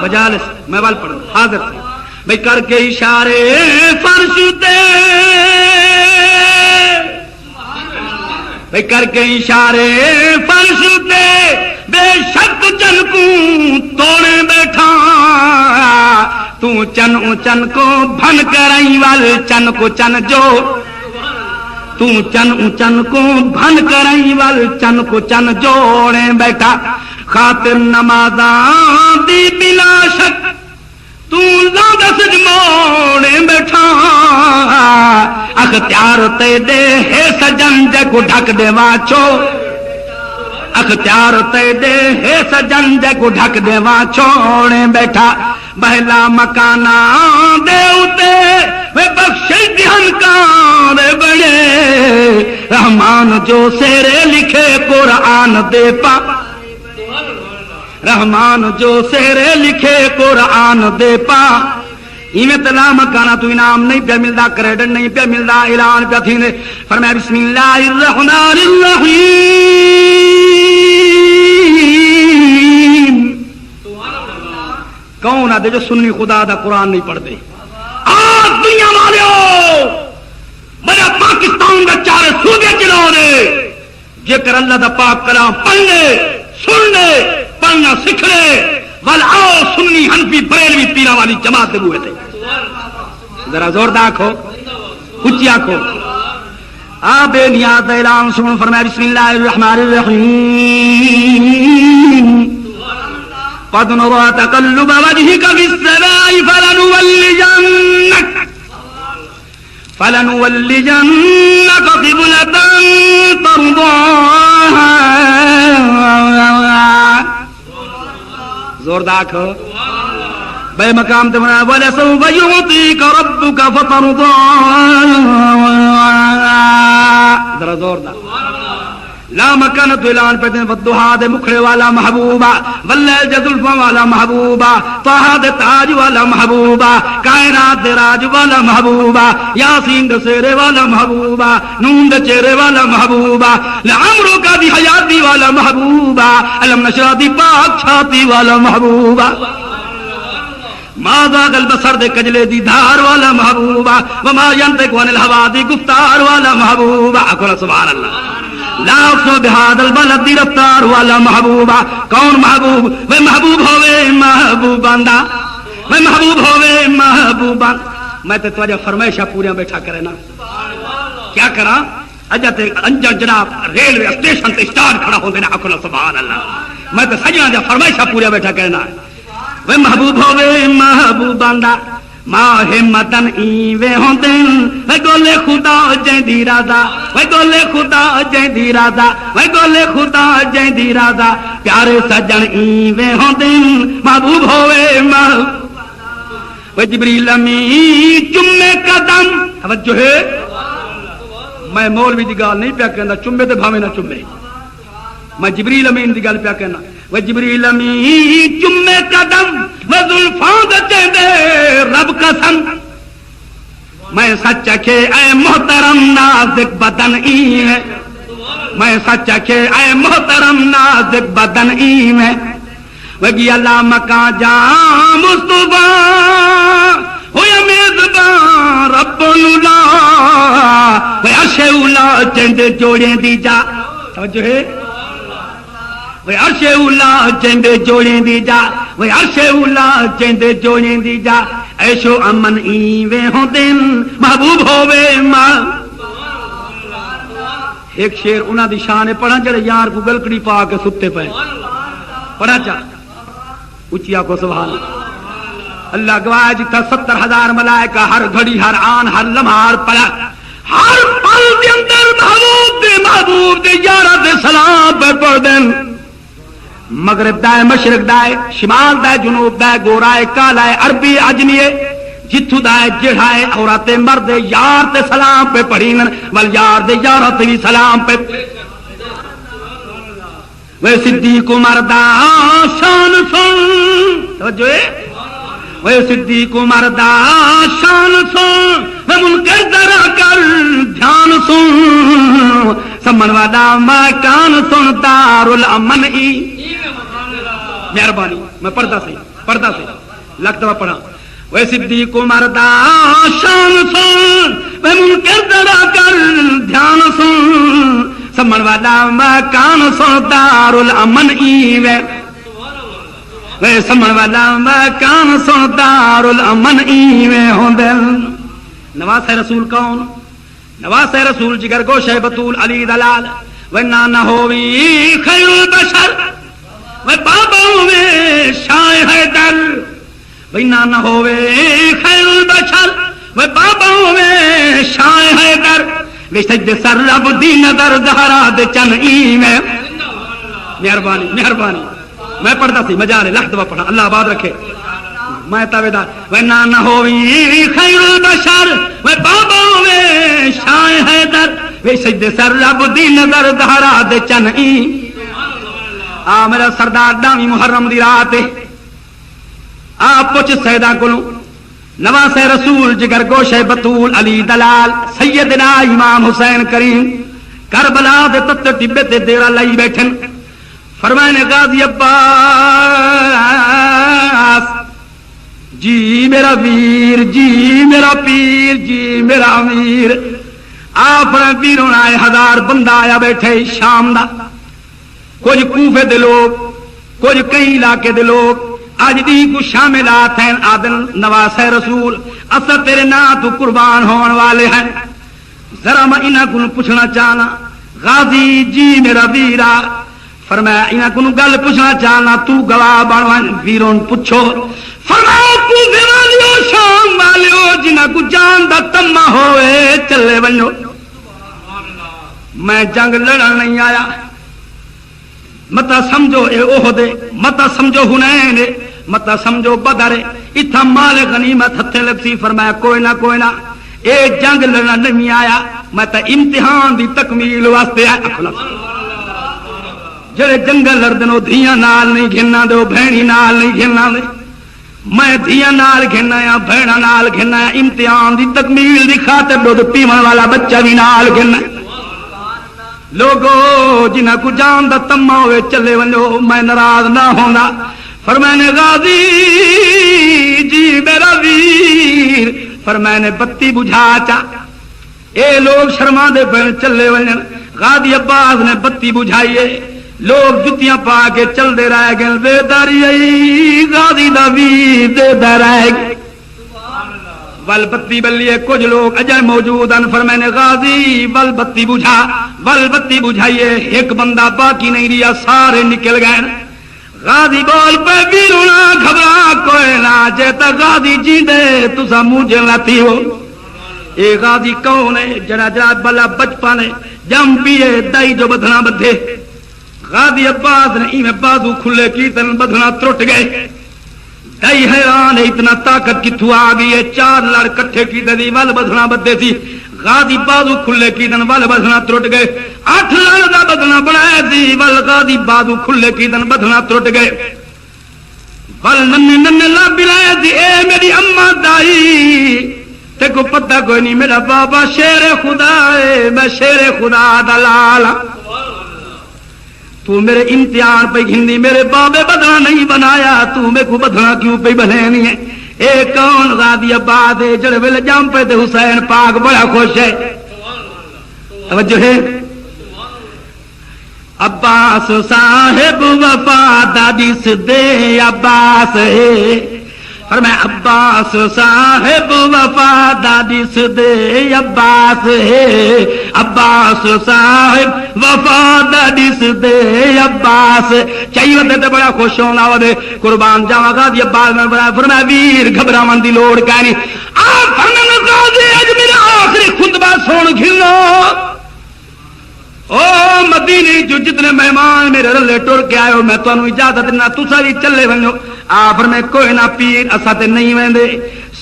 مجالس میں وال پڑھ حاضر تھے بھئی کر کے اشارے فرش تے، بھئی کر کے اشارے فرش تے بے شک چن کو توڑے بیٹھا، تو چن کو بھن کریں وال چن کو چن جو، تو چن کو بھن کریں وال چن کو چن جوڑے بیٹھا، خاطر نمازاں دی بلا شک تو زیادہ سج موڑے بیٹھا، اختیار تے دے ہے سجن جے کو ڈھک دے وا چھو، اختیار تے دے ہے سجن جے کو ڈھک دے وا چھوڑے بیٹھا، بہلا مکانا دے اتے وے بخشش دہن کار بڑے، رحمان جو سیرے لکھے قرآن دے پا، رحمان جو سیرے لکھے قرآن دے پا، ایویں تلا مکانا تو انعام نہیں پہ ملتا، کریڈٹ نہیں پہ ملتا، اعلان پہ تھی نے فرمایا بسم اللہ الرحمن الرحیم۔ کون آدھے جو سنی خدا دا قرآن نہیں پڑھ دے؟ آج دنیا والے بڑا پاکستان دا چارے صوبے چلا دے، جے کر اللہ دا پاک کلام پڑھ لے، سن لے، پڑھنا سکھ لے، ول آؤ سنی حنفی بریلوی پیرا والی جماعت دے ہوئے تھے، ذرا زوردار آنکھو، اچھی آنکھو، آپ نیاد اعلان سن فرمایا بسم اللہ الرحمن الرحیم، قد نرى تقلب وجهك في السماء فلنولجنك قبلة ترضاها، زوردار آنکھو، بے مقام تے بنا وَلَسَوْفَ يُعْطِيكَ رَبُّكَ فَتَرْضَىٰ، ذرا زور دا لا مکانت اعلان پڑھتے ہیں، والضحیٰ دے مکھڑے والا محبوبہ، واللیل دے زلفاں والا محبوبہ، طٰہٰ دے تاج والا محبوبہ، کائنات دے راج والا محبوبہ، یاسین دے سیرے والا محبوبہ، نون دے چہرے والا محبوبہ، لعمرک دی حیاتی والا محبوبہ، علم نشرہ دی پاک چھاتی والا محبوبہ، ما ذاق البصر دے کجلے دی دھار والا محبوبہ، وما ینطق عن الہوا دی گفتار والا محبوبہ، اکھو سبحان اللہ، لا اقسم بہذا البلد دی رفتار والا محبوبہ، کون محبوب؟ وہ محبوب ہوئے محبوب بندہ، وہ محبوب ہوئے محبوب بندہ۔ میں تے توجہ فرمائشہ پوریاں بیٹھا کرے نا، کیا کرا اجا تے انجر جناب ریلوے اسٹیشن تے اسٹارٹ کھڑا ہو دینا، اکھو سبحان اللہ، میں تے سجنا جا فرمائشہ پوریاں بیٹھا کرے نا، وہ محبوب ہوئے محبوب بندہ، ماہ مدن ایویں ہوندن، وے گولے خدا جیندی رازا، وے گولے خدا جیندی رازا، وے گولے خدا جیندی رازا، پیارے سجن ایویں ہوندن، محبوب ہوئے محبوب، وے جبریل امین چمے قدم، توجہ ہے میں مولوی دی گال نہیں پیا کہندا، چمے تے بھاویں نہ چمے، میں جبریل امین دی گل پیا کہنا، وہ جبریل امین چمے قدم وہ زلفاں دے چہندے رب قسم، میں سچ کہ اے محترم نازک بدن ای ہے، میں سچ کہ اے محترم نازک بدن ای ہے، وہ گی اللہ مکان جام مصطفیٰ ہویا میزبان رب اللہ، وہ عرش اولا چہندے جوڑیں دی جا، توجہ ہے وہ عرش اولا چندے جوڑیں دی جا، وہ عرش اولا چندے جوڑیں دی جا، عیش و امن ایویں ہوں دن محبوب ہوئے ماں، ایک شیر انہاں دی شان ہے پڑھا جڑے یار کو گلکڑی پا کے ستے پے پڑھا چا اچیا کو سبحان اللہ گواہ جتا 70,000 ملائکہ ہر گھڑی ہر آن ہر لمحہ ہر پل ہر پل دے اندر محبوب دے یارہ دے سلام پہ پڑھ دین مغرب دائے مشرق دائے شمال دائے جنوب دائے گورائے کالائے عربی عجمیے جتھو دائے جڑھائے عورت مرد یار تے سلام پہ پڑھین ول یار دے یارہ تے بھی سلام پہ وہ صدیق مردہ شان سن توجہ ہے وہ صدیق مردہ شان سن وہ منکر ذرا کر دھیان سن سمن والا مکان سن دار الامن ای مہربانی میں پڑھتا سے لگ دفعہ پڑھا وہ صدیق مردہ شان سن وہ منکر ذرا کر دھیان سن سمن والا مکان سن دار الامن ای وے سمن والا مکان سن دار الامن ای وے ہوندے نواز رسول کون نواز رسول جگر گوشہ بطول علی دلال ونا نہ ہووی خیر البشر وہ بابا میں شاہ حیدر ونا نہ ہووے خیر البشر وہ بابا میں شاہ حیدر سجدے سر رب دی نظر زہرا دے چن ای میں مہربانی میں پڑھتا سی مجا لے لکھ دفعہ پڑھا اللہ آباد رکھے میں تابعدار ونا نہ ہوئی خیر البشر وہ بابا میں شاہ حیدر وے سجدے سر رب دی نظر زہرا دے چن ای آ میرا سردار دامی محرم دی رات آ پوچھ سیدہ کولوں نواز رسول جگر گوشہ بطول علی دلال سیدنا امام حسین کریم کربلا دے تت ٹبے تے دیرا لائی بیٹھن فرمائے غازی عباس جی میرا ویر جی میرا پیر جی میرا امیر آپ ویروں آئے 1000 بندہ آیا بیٹھے شام دا کچھ کوفے دے لوگ کچھ کئی علاقے دے لوگ آج دی کو شاملات ہیں آدن نواز رسول اصل تیرے نا تو قربان ہون والے ہیں ذرا میں انہاں کو پوچھنا چاہنا غازی جی میرا ویرا فرمایا انہاں کو گل پوچھنا چاہنا تو گواہ بنوان ویروں پوچھو فرمایا کوفے والیو شام والیو جنہاں کو جان دا تما ہوئے چلے ونجو میں جنگ لڑن نہیں آیا متا سمجھو اے احد متا سمجھو حنین متا سمجھو بدر اتھا مال غنیمت ہتھے لگسی فرمایا کوئی نہ اے جنگ لڑنا نہیں آیا میں تا امتحان دی تکمیل واسطے آیا جڑے جنگل لڑدنو دھیاں نال نہیں گھننا دے بھینی نال نہیں گھننا دے میں دھیاں نال گھننا یا بھینا نال گھننا یا امتحان دی تکمیل دی خاطر دودھ پیون والا بچہ بھی نال گھننا لوگو جنہ کو جان دا تما ہوئے چلے ونجو میں ناراض نہ ہونا فرمانے غازی جی میرا ویر فرمانے بتی بجھا چا اے لوگ شرما دے پہن چلے ونجن غازی عباس نے بتی بجھائیے لوگ جتیاں پا کے چل دے رہے گئے دے داری ای غازی دا ویر دے دے رہے گئے ول بتی بلیے کچھ لوگ اجر موجود ہیں فرمانے غازی ول بتی بجھا ول بتی بجھائیے ایک بندہ باقی نہیں رہا سارے نکل گئے غازی بول پہ ویرونا گھبرا کوئی نہ جیتا غازی جی دے تسا مجھے لاتی ہو اے غازی کون ہے جڑا جڑا بلا بچپن ہے جم پیے دائی جو بدھنا بدھے غازی عباس نے ایویں بازو کھلے کی تن بدھنا ترٹ گئے دائی حیران ہے اتنا طاقت کتھوں آ گئی ہے 4 لڑ کٹھے کی ددی ول بدھنا بدھے سی غازی بازو کھلے کی دن ول بدھنا ترٹ گئے 8 لڑ دا بدھنا بنایا سی ول غازی بازو کھلے کی دن بدھنا ترٹ گئے ول ننے لا بلایا سی اے میری اماں دائی تے کو پتہ کوئی نہیں میرا بابا شیر خدا ہے میں شیر خدا دا لالا تو میرے امتحان پہ گھندی میرے بابے بدھنا نہیں بنایا تو میرے کو بدھنا کیوں پہ بنانی ہے اے کون غازی عباس ہے جڑے ویلے جام پہ تے حسین پاک بڑا خوش ہے توجہ ہے عباس صاحب وفا دادی دے عباس ہے فرمایا عباس صاحب وفاداری دے عباس ہے، عباس صاحب وفاداری دے عباس چاہیے تے بڑا خوش ہونا ودے قربان جاواں غازی عباس نے فرمایا ویر گھبراون دی لوڑ کہیں نہیں آپ فرمایا غازی اج میرا آخری خطبہ سن گھلو او مدینے جو جتنے مہمان میرے رلے ٹر کے آئے ہو میں تانوں اجازت دینا تساں وی چلے ونجو آپ میں کوئی نہ پیر اساں تے نہیں ویندے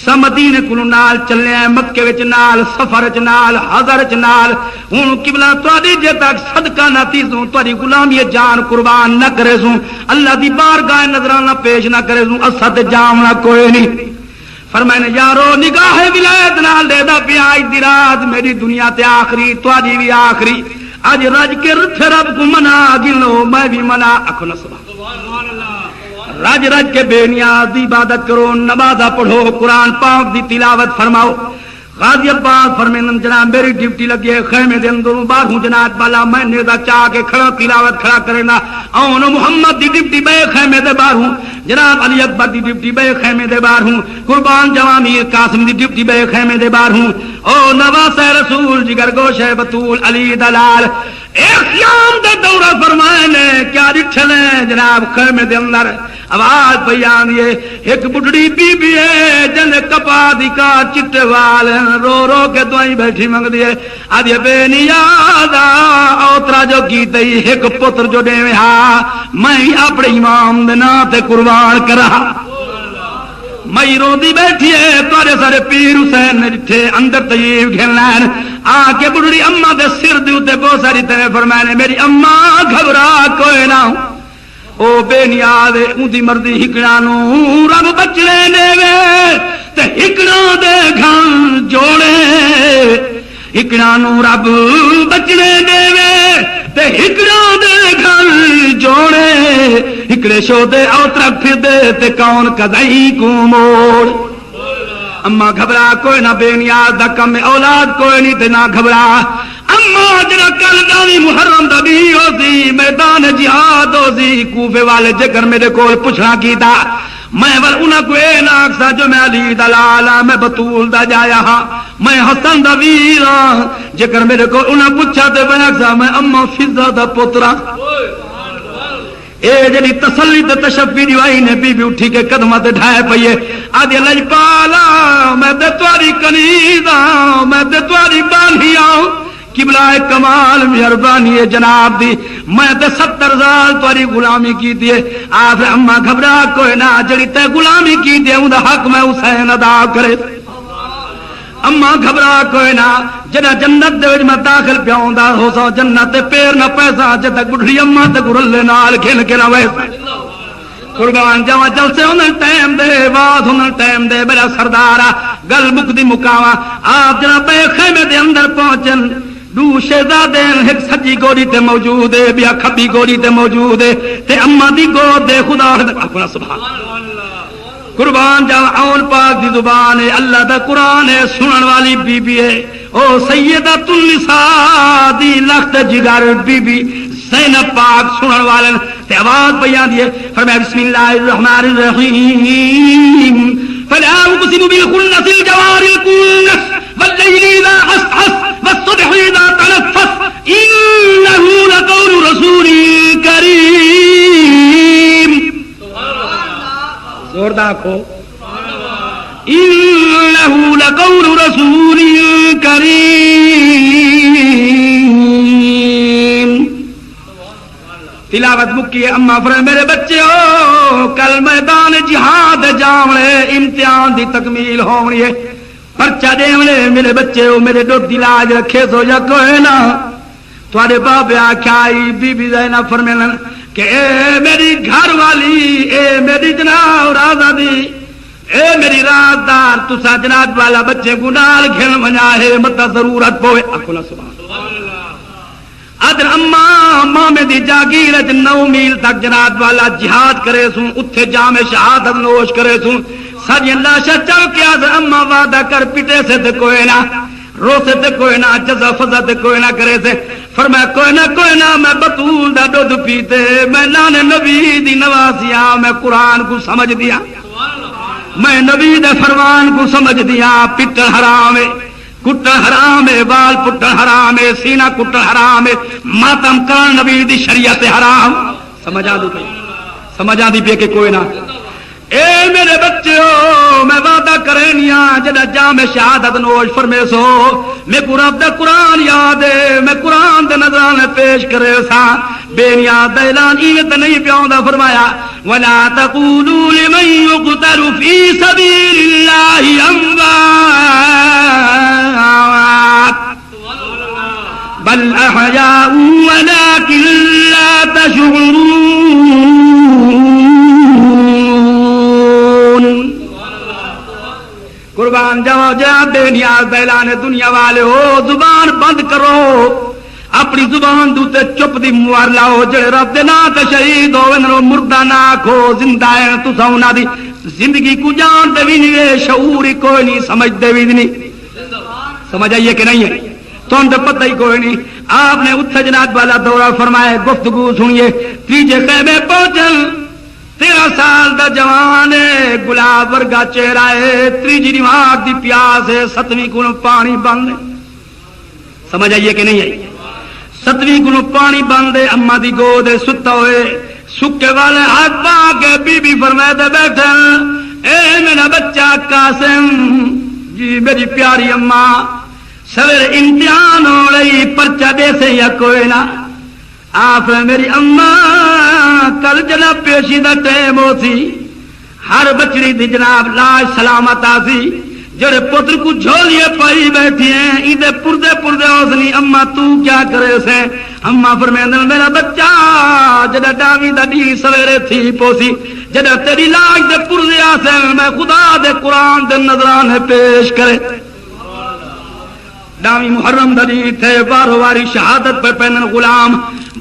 سب مدینے کولوں نال چلے ہیں مکے وچ نال سفر وچ نال حضر وچ نال ہن قبلہ تہاڈی جے تک صدقہ نہ تیزوں تہاڈی غلامی جان قربان نہ کرے سوں اللہ دی بارگاہ نظرانہ پیش نہ کرے سوں اساں تے جاونا کوئی نہیں فرمایا یارو نگاہ ولایت نال دے دا پیا اج دی رات میری دنیا تے آخری تہاڈی بھی آخری اج رج کے رب کو منا گلو میں بھی منا اکھو نہ سبحان اللہ رج رج کے بے نیاز دی عبادت کرو نمازاں پڑھو قرآن پاک دی تلاوت فرماؤ غازی عباس فرمائیں جناب میری ڈیوٹی لگی ہے خیمے دے اندر باہر ہوں جناب بالا میں نیزا چاہ کے کھڑا تلاوت کھڑا کرنا اون محمد دی ڈیوٹی بے خیمے دے باہر ہوں جناب علی اکبر دی ڈیوٹی بے خیمے دے باہر ہوں قربان جواں میر قاسم دی ڈیوٹی بے خیمے دے باہر ہوں او نواز رسول جگر گوش بطول علی دلال احیام دے دورہ فرمائے نے کیا ڈٹھلے جناب خیمے دے اندر آواز پہ آندی ہے ایک بڑھڑی بی بی ہے جن کپا دی کا چٹے وال رو رو کے دعائیں بیٹھی منگ دی ہے آدھی بے نیازا اوترا جو کی تئی ایک پتر جو دے ہاں میں اپنے امام دے نا تے قربان کرا میں رو دی بیٹھی ہے تارے سارے پیر حسین نے جتھے اندر طیب گھلین آ کے بڑھڑی اممہ دے سر دیوتے بہت ساری طرح فرمائنے میری اممہ گھبرا کوئی نہ ہوں او بے نیاز اون دی مردی ہکڑا نو رب بچنے دے وے تے ہکڑا دے گھن جوڑے ہکڑا نو رب بچنے دے وے تے ہکڑا دے گھن جوڑے ہکڑے شو دے اوترا پھر دے تے کون کدائی کو موڑ اما گھبرا کوئی نہ بے نیاز دا کم اولاد کوئی نہیں تے نہ گھبرا اما جڑا کل دانی محرم دا بھی ہو سی میدان جہاد ہو سی کوفے والے جگر میرے کول پوچھنا کیتا میں ول انہاں کو اے ناک سا جو میں علی دلال میں بطول دا جایا ہاں میں حسن دا ویر ہاں جگر میرے کول انہاں پوچھا تے میں سا میں اما فضا دا پترا اے جڑی تسلی تے تشفی دیوائی نے بی بی اٹھی کے قدماں تے ڈھائے پئیے آدھی لجپالا میں تے تواڈی کنیز ہاں میں تے تواڈی بانھی ہاں قبلہ کمال مہربانی جناب دی میں تے 70 سال تاری غلامی کی دیے آپ اما گھبرا کوئی نہ جڑی تے غلامی کی دیے اون دا حق میں حسین ادا کرے اما گھبرا کوئی نہ جڑا جنت دے وچ میں داخل پیاوندا ہو سو جنت تے پیر نہ پیسہ جے تک بڈھی اما تے گرلے نال کھل کے نہ ویسے قربان جاواں جلسے انہاں ٹائم دے بعد انہاں ٹائم دے میرا سردارا گل مک دی مکاواں آپ جناب خیمے دے اندر پہنچن دو شہزادے ایک سجی گوڑی تے موجود ہے بیا کھبی گوڑی تے موجود ہے تے اما دی گود دے خدا اپنا سبحان قربان جاواں اون پاک دی زبان ہے اللہ دا قرآن ہے سنن والی بی بی ہے او سیدۃ النساء دی لخت جگر بی بی زینب پاک سنن والن تے آواز بیان دی ہے فرمایا بسم اللہ الرحمن الرحیم فلا اقسم بالخنس الجوار الكنس والليل اذا عسعس والصبح اذا تنفس انه لقول رسول کریم زوردار کو انه لقول رسول کریم تلاوت مکی ہے اما فرمائے میرے بچے ہو کل میدان جہاد جاونے امتحان دی تکمیل ہونی ہے پرچہ دیونے میرے بچے ہو میرے دودھ دی لاج رکھے سو یا کوئی نہ تھوڑے بابے آکھائی بی بی زینب فرمائے کہ اے میری گھر والی اے میری جناب رازہ دی اے میری رازدار تسا جناب والا بچے کو نال گھن منیا ہے متا ضرورت پوے اکھولا سبحان ادر اما مامے دی جاگیر 9 میل تک جناب والا جہاد کرے سوں اتھے جام شہادت نوش کرے سوں ساری لاشا چل کے آدھر اما وعدہ کر پٹے سے تے کوئی نہ رو سے تے کوئی نہ جزا فضا تے کوئی نہ کرے سے فرمایا کوئی نہ میں بطول دا دودھ پیتے میں لانے نبی دی نوازیاں میں قرآن کو سمجھ دیا میں نبی دے فرمان کو سمجھ دیا پٹن حرام ہے، کٹن حرام ہے، بال پٹن حرام ہے، سینہ کٹن حرام ہے، ماتم کرن نبی دی شریعت حرام. سمجھ آ دی پئی، سمجھ آ دی پئی کہ کوئی نہ. اے میرے بچوں میں وعدہ کرینیا جدا جام شہادت نوش فرمے سو میں قرآن دا قرآن یاد ہے، میں قرآن دے نظرانے پیش کرے سا بے نیاد اعلان ایت نہیں پیاؤں دا فرمایا وَلَا تَقُولُوا لِمَنْ يُقْتَلُ فِي سَبِيلِ اللَّهِ أَمْوَاتٌ بَلْ أَحْيَاءٌ وَلَكِنْ لَا تَشْعُرُونَ. قربان جاؤ جا بے نیاز اعلان دنیا والے ہو زبان بند کرو، اپنی زبان دوتے چپ دی موار لاؤ. جڑے رب دے نا تے شہید ہوئے نو مردہ نہ آکھو، زندہ ہے تساں انہاں دی زندگی کو جان دے بھی نہیں، شعور ہی کوئی نہیں، سمجھ دے بھی نہیں. سمجھ آئیے کہ نہیں ہے؟ تو ان پتہ ہی کوئی نہیں. آپ نے اتھے جناب والا دورہ فرمایا، گفتگو سنیے. تیجے خیمے پہنچن 13 سال دا جوان ہے، گلاب ورگا چہرہ ہے، تیجی نماز دی پیاس ہے، 7ویں کو پانی بند ہے. سمجھ آئیے کہ نہیں آئی؟ 7ویں کو پانی بند ہے، اما دی گود ہے، ستا ہوئے سکے والے ہاتھ پا کے بی بی فرمائے دے بیٹھے اے میرا بچہ قاسم جی میری پیاری اما سویر امتحان ہو رہی پرچہ دے سے یا کوئی نہ. آپ میری اما کل جناب پیشی دا ٹائم ہو سی، ہر بچڑی دی جناب لاش سلامت آسی، جڑے پتر کو جھولیے پائی بیٹھی ہیں ایدے پردے پردے ہوسنی. اما تو کیا کرے سے؟ اما فرمیندن میرا بچہ جڑا ڈاوی دا ڈی سویرے تھی پوسی، جڑا تیری لاش دے پردے آسن میں خدا دے قرآن دے نظرانے پیش کرے. ڈاوی محرم دلی تھے، بارو واری شہادت پہ پہنن غلام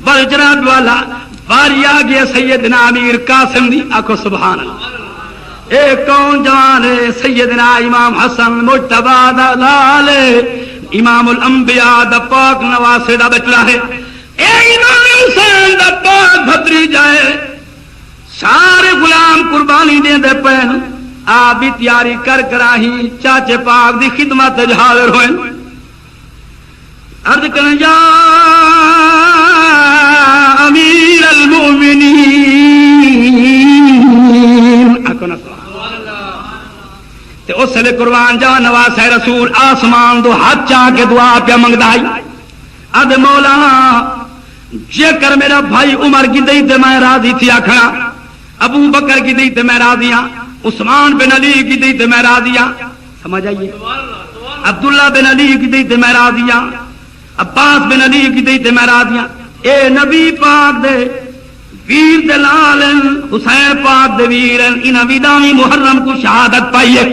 بل جناب والا باری آگیا سیدنا امیر قاسم دی. آکھو سبحان اللہ. اے کون جوان ہے؟ سیدنا امام حسن مجتبی دا لال امام الانبیاء دا پاک نواسے دا بچڑا ہے. اے امام حسین دا پاک بھتریجا ہے. سارے غلام قربانی دے دے پہن آپ بھی تیاری کر کراہی چاچے پاک دی خدمت حاضر ہوئے. عرض کریں یا امیر المؤمنین اکو نہ تے اس لئے قربان جا نواز رسول آسمان دو ہاتھ چاہ کے دعا پہ منگدائی. اد مولا جے کر میرا بھائی عمر کی دئی تے میں راضی تھی آکھنا، ابو بکر کی دئی تے میں راضی ہاں، عثمان بن علی کی دئی تے میں راضی ہاں. سمجھ آئیے؟ عبداللہ بن علی کی دئی تے میں راضی ہاں، عباس بن علی کی دئی تے میں راضی ہاں. اے نبی پاک دے ویر دلالن حسین پاک دے ویرن انہاں ویدامی محرم کو شہادت پائیے.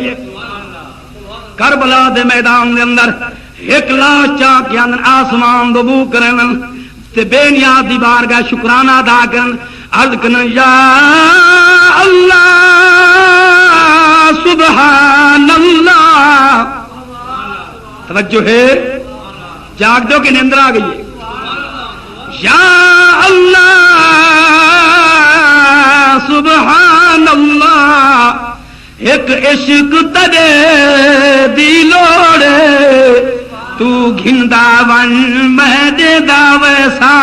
کربلا دے میدان دے اندر ایک لاش چاہ کے اندر آسمان دو بو کرن تے بے نیاز دی بارگاہ شکرانہ ادا کرن. عرض کرن یا اللہ سبحان اللہ. توجہ ہے، جاگ دو کہ نیندر آ گئی ہے. یا اللہ سبحان اللہ. ایک عشق تجے دی لوڑے تو گھندا ون میں دے دا ویسا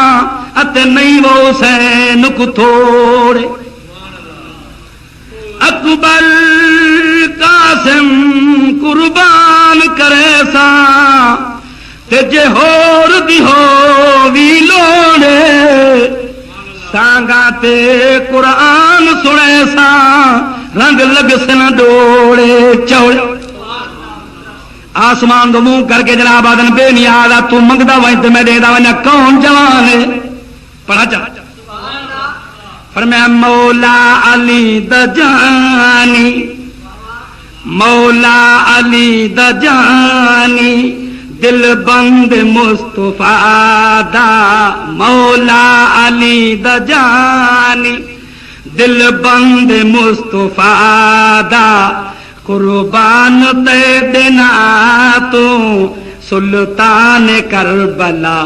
ات نہیں وہ حسین کو تھوڑے. اکبر قاسم قربان کرے سا تے جے ہور دی ہو وی لوڑے سانگا تے قرآن سنے سا رنگ لگ سن ڈوڑے چوڑے. آسمان دو منہ کر کے جناب آدن بے نیاز تو منگدا وائیں تے میں دے دا وائیں. کون جوان ہے؟ پڑھا چاہ فرمایا مولا علی دا جانی، مولا علی دا جانی دل بند مصطفیٰ دا، مولا علی دا جانی دل بند مصطفیٰ دا قربان تے دینا تو سلطان کربلا.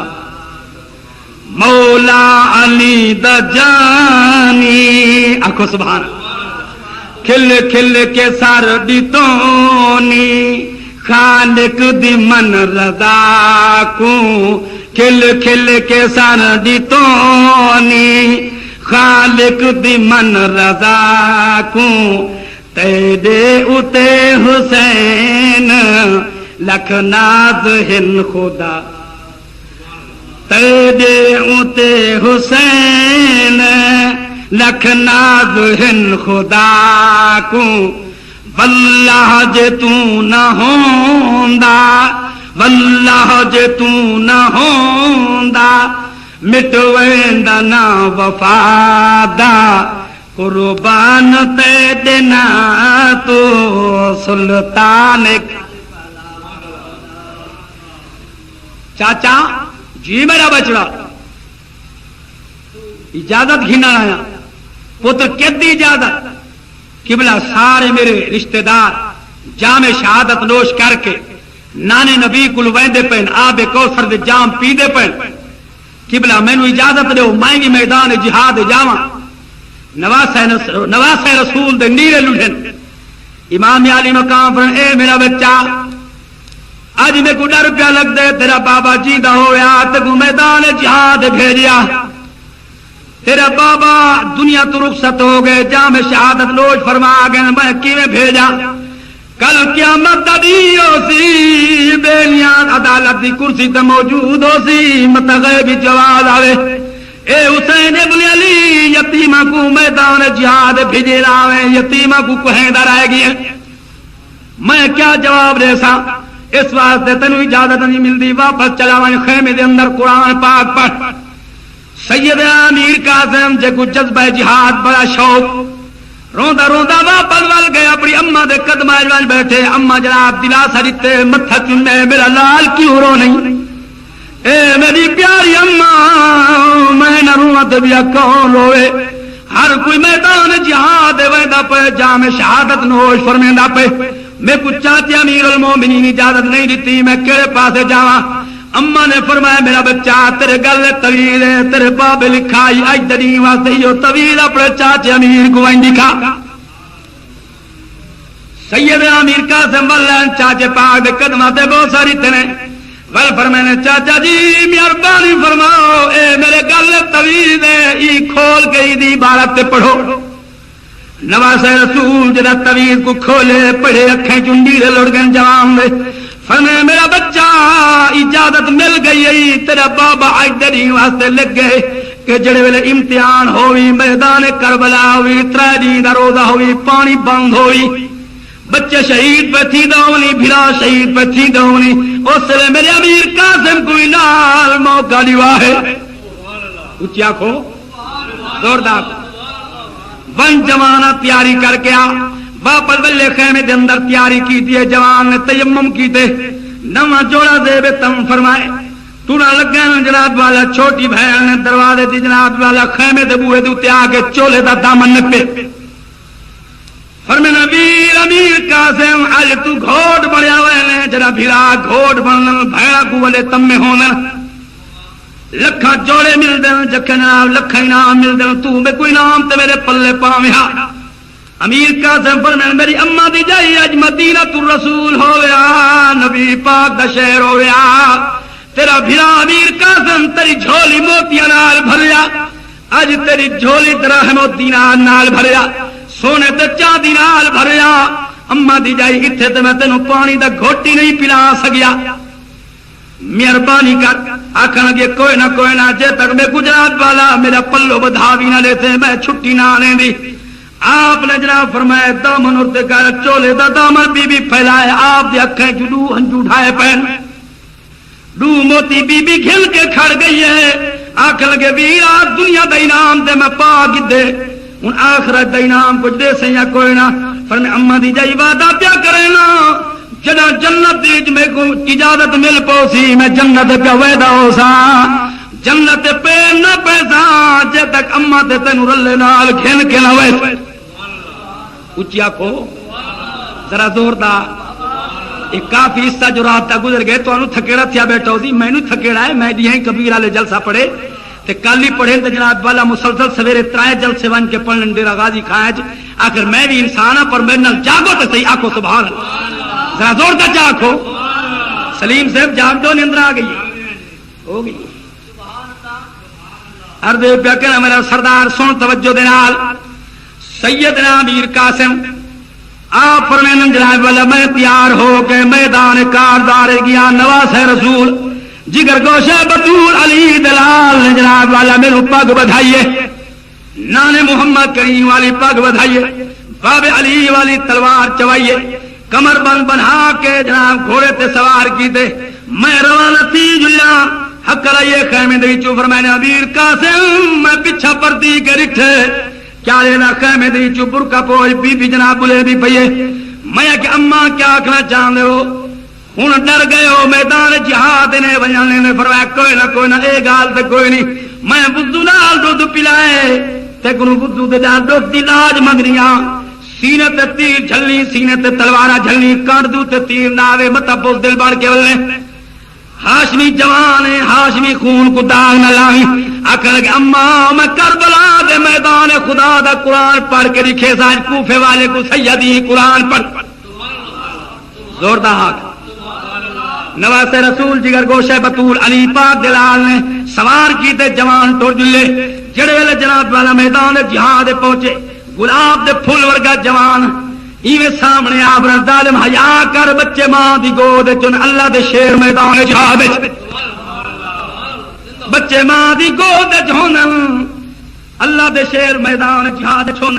مولا علی دا جانی آکھو سبحان. کھل کھل کے سر ڈیتونی خالق دی من رضا کو کھل کھل کے سر ڈیتونی خالق دی من رضا کو تیرے اتے حسین لکھ ناز ہن خدا تیرے اتے حسین لکھ ناز ہن خدا کو واللہ جے تو نہ ہوندا واللہ جے تو نہ ہوندا مٹ ویندا نا وفادا قربان تے دینا تو سلطان چاچا جی میرا بچڑا اجازت گھنا آیا پتر کدی اجازت قبلہ سارے میرے رشتہ دار جام شہادت نوش کر کے نانے نبی کل ویندے پین آب کوثر دے جام پی دے پین قبلہ مینوں اجازت دیو میں بھی میدان جہاد جاواں نواسے رسول دے نیرے لٹھن امام علی مقام پر اے میرا بچہ اج میں کو ڈر پیا لگ دے تیرا بابا جیندہ ہویا تے کو میدان جہاد بھیجیا تیرا بابا دنیا تو رخصت ہو گئے جام شہادت نوش فرما گئے میں کیویں بھیجا کل قیامت دی ہو سی بے نیاز عدالت دی کرسی تے موجود ہو سی مت غیبی جواز آوے اے حسین ابن علی یتیمہ کو میدان جہاد بھیجے لاوے یتیمہ کو کہیں رہ گئی میں کیا جواب دے سا اس واسطے تینوں اجازت نہیں ملتی واپس چلا وائیں خیمے دے اندر قرآن پاک پڑھ سید امیر قاسم جے کو جذبہ جہاد بڑا شوق روندا روندا واپس ول گئے اپنی اما دے قدماں وچ بیٹھے اما جناب دلاسا دتے متھا چومے میرا لال کیوں رو نہیں اے میری پیاری اما میں نہ رواں تے بیا کون روے ہر کوئی میدان جہاد ویندا پے جام شہادت نوش فرمیندا پے میں کو چاچے امیر المومنین اجازت نہیں دیتی میں کہڑے پاسے جاواں اما نے فرمایا میرا بچہ تیرے گل طویل ہے تیرے بابے لکھائی اج دنی واسطے یہ طویل اپنے چاچے امیر کو وہیں دکھا سید امیر قاسم واللہ چاچے پاک دے قدمہ تے بہت ساری تنے ول فرمانے چاچا جی مہربانی فرماؤ اے میرے گل طویل ہے ای کھول کے دی عبارت تے پڑھو نواسے رسول جدا طویل کو کھولے پڑھے اکھیں چنڈی دے لڑ گئے جوان دے فرمایا میرا بچہ اجازت مل گئی تیرا بابا اج دری واسطے لگ گئے کہ جڑے ویلے امتحان ہوئی میدان کربلا ہوئی 3 دن دا روزہ ہوئی پانی بند ہوئی بچے شہید پہ تھی دونی بھرا شہید پہ تھی دونی اس لیے میرے امیر قاسم کوئی نال موقع لیوا ہے اچھی آنکھو زوردار ون جوانا تیاری کر کے آ واپس بلے خیمے دے اندر تیاری کی دیے جوان نے تیمم کی دے نواں جوڑا دے بے تم فرمائے ٹوڑا لگا جناب والا چھوٹی بہن نے دروازے دی جناب والا خیمے دے بوئے دے آ کے چولے دا دامن نپے فرمایا ویر امیر قاسم اج تو گھوٹ بڑیا ہوئے نے جڑا بھیرا گھوٹ بنن بھیڑا کو والے تمے ہونا لکھاں جوڑے مل دین جکھے جناب لکھاں انعام مل دین تو میں کوئی نام تے میرے پلے پاویاں امیر قاسم فرمایا میری اما دی جائی اج مدینہ الرسول ہویا نبی پاک دا شہر ہویا تیرا بھرا امیر قاسم تیری جھولی موتیاں نال بھریا اج تیری جھولی دراہم و دینار نال بھریا سونے تے چاندی نال بھریا اما دی جائی ایتھے تے میں تینوں پانی دا گھوٹی نہیں پلا سکیا مہربانی کر آکھن لگے کوئی نہ جے تک میں گجرات والا میرا پلو بدھا بھی نہ لیتے میں چھٹی نہ لیندی آپ نے جناب فرمایا دامن اڑتے کر چولے دا دامن بی بی پھیلائے آپ دے اکھیں جدو ہنجو ڈھائے پہن ڈو موتی بی بی گھل کے کھڑ گئی ہے آکھ لگے ویرا دنیا دا انعام دے میں پا گدے ان آخرت دا انعام کچھ دے سے یا کوئی نہ فرمایا اما دی جائی وعدہ پیا کرے نا جنا جنت دیج میں کو اجازت مل پوسی میں جنت پہ وعدہ ہو سا جنت پہ نہ پیسا جے تک اما تے تینوں رلے نال گھن کے نہ وے اچیا کو ذرا زور دا ایک کافی حصہ جو رات تک گزر گئے تو انو تھکیڑا تھیا بیٹھا ہوتی میں نو تھکیڑا ہے میں دیہاں کبیر والے جلسہ پڑھے تے کالی پڑھے تے جناب والا مسلسل سویرے 3 جلسے ون کے پڑھن ڈیرا غازی کھایا آخر میں بھی انسان ہوں پر میرے نال جاگو تو صحیح، آخو سبحان اللہ، ذرا زور کا جاگو. سلیم صاحب جاگ دو، نیندر آ گئی ہو گئی. عرض پیا کہنا میرا سردار سن توجہ دے نال، سیدنا امیر قاسم آپ فرمانے جناب والا میں تیار ہو کے میدان کاردار گیا، نواز رسول جگر گوشہ بطول علی دلال نے جناب والا میرے پگ بدھائیے، نانے محمد کریم والی پگ بدھائیے، باب علی والی تلوار چوائیے، کمر بند بنا کے جناب گھوڑے تے سوار کیتے، میں روانہ تھی جلا حق لئیے خیمے دے وچوں. فرمایا امیر قاسم میں پیچھا پردی کے رٹھے کیا لینا خیمے دے وچوں برقع پوش بی بی جناب بلے دی پئیے. میں کہ اماں کیا آکھنا چاہندے ہو؟ ہن ڈر گئے ہو میدان جہاد نے وجانے نے. فرمایا کوئی نہ اے گال تے کوئی نہیں، میں بدھو نال دودھ پلائے تے کنوں بدھو دے نال دودھ دی لاج منگنیاں، سینے تے تیر جھلنی، سینے تے تلواراں جھلنی، کر دو تے تیر نہ آوے متا بوز دل بڑھ کے ولے. ہاشمی جوان ہے، ہاشمی خون کو داغ نہ لائی. آخر لگے اماں میں کربلا دے میدان خدا دا قرآن پڑھ کے لکھے ساج کوفے والے کو سیدی قرآن پڑھ. زوردار حق نواز رسول جگر گوشہ بطول علی پاک دلال نے سوار کیتے جوان ٹر جلے. جڑے ویلے جناب والا میدان جہاد پہنچے، گلاب دے پھول ورگا جوان ایویں سامنے آپ ظالم حیا کر بچے ماں دی گود چن اللہ دے شیر میدان جہاد بچے ماں دی گود چن اللہ دے شیر میدان جہاد چن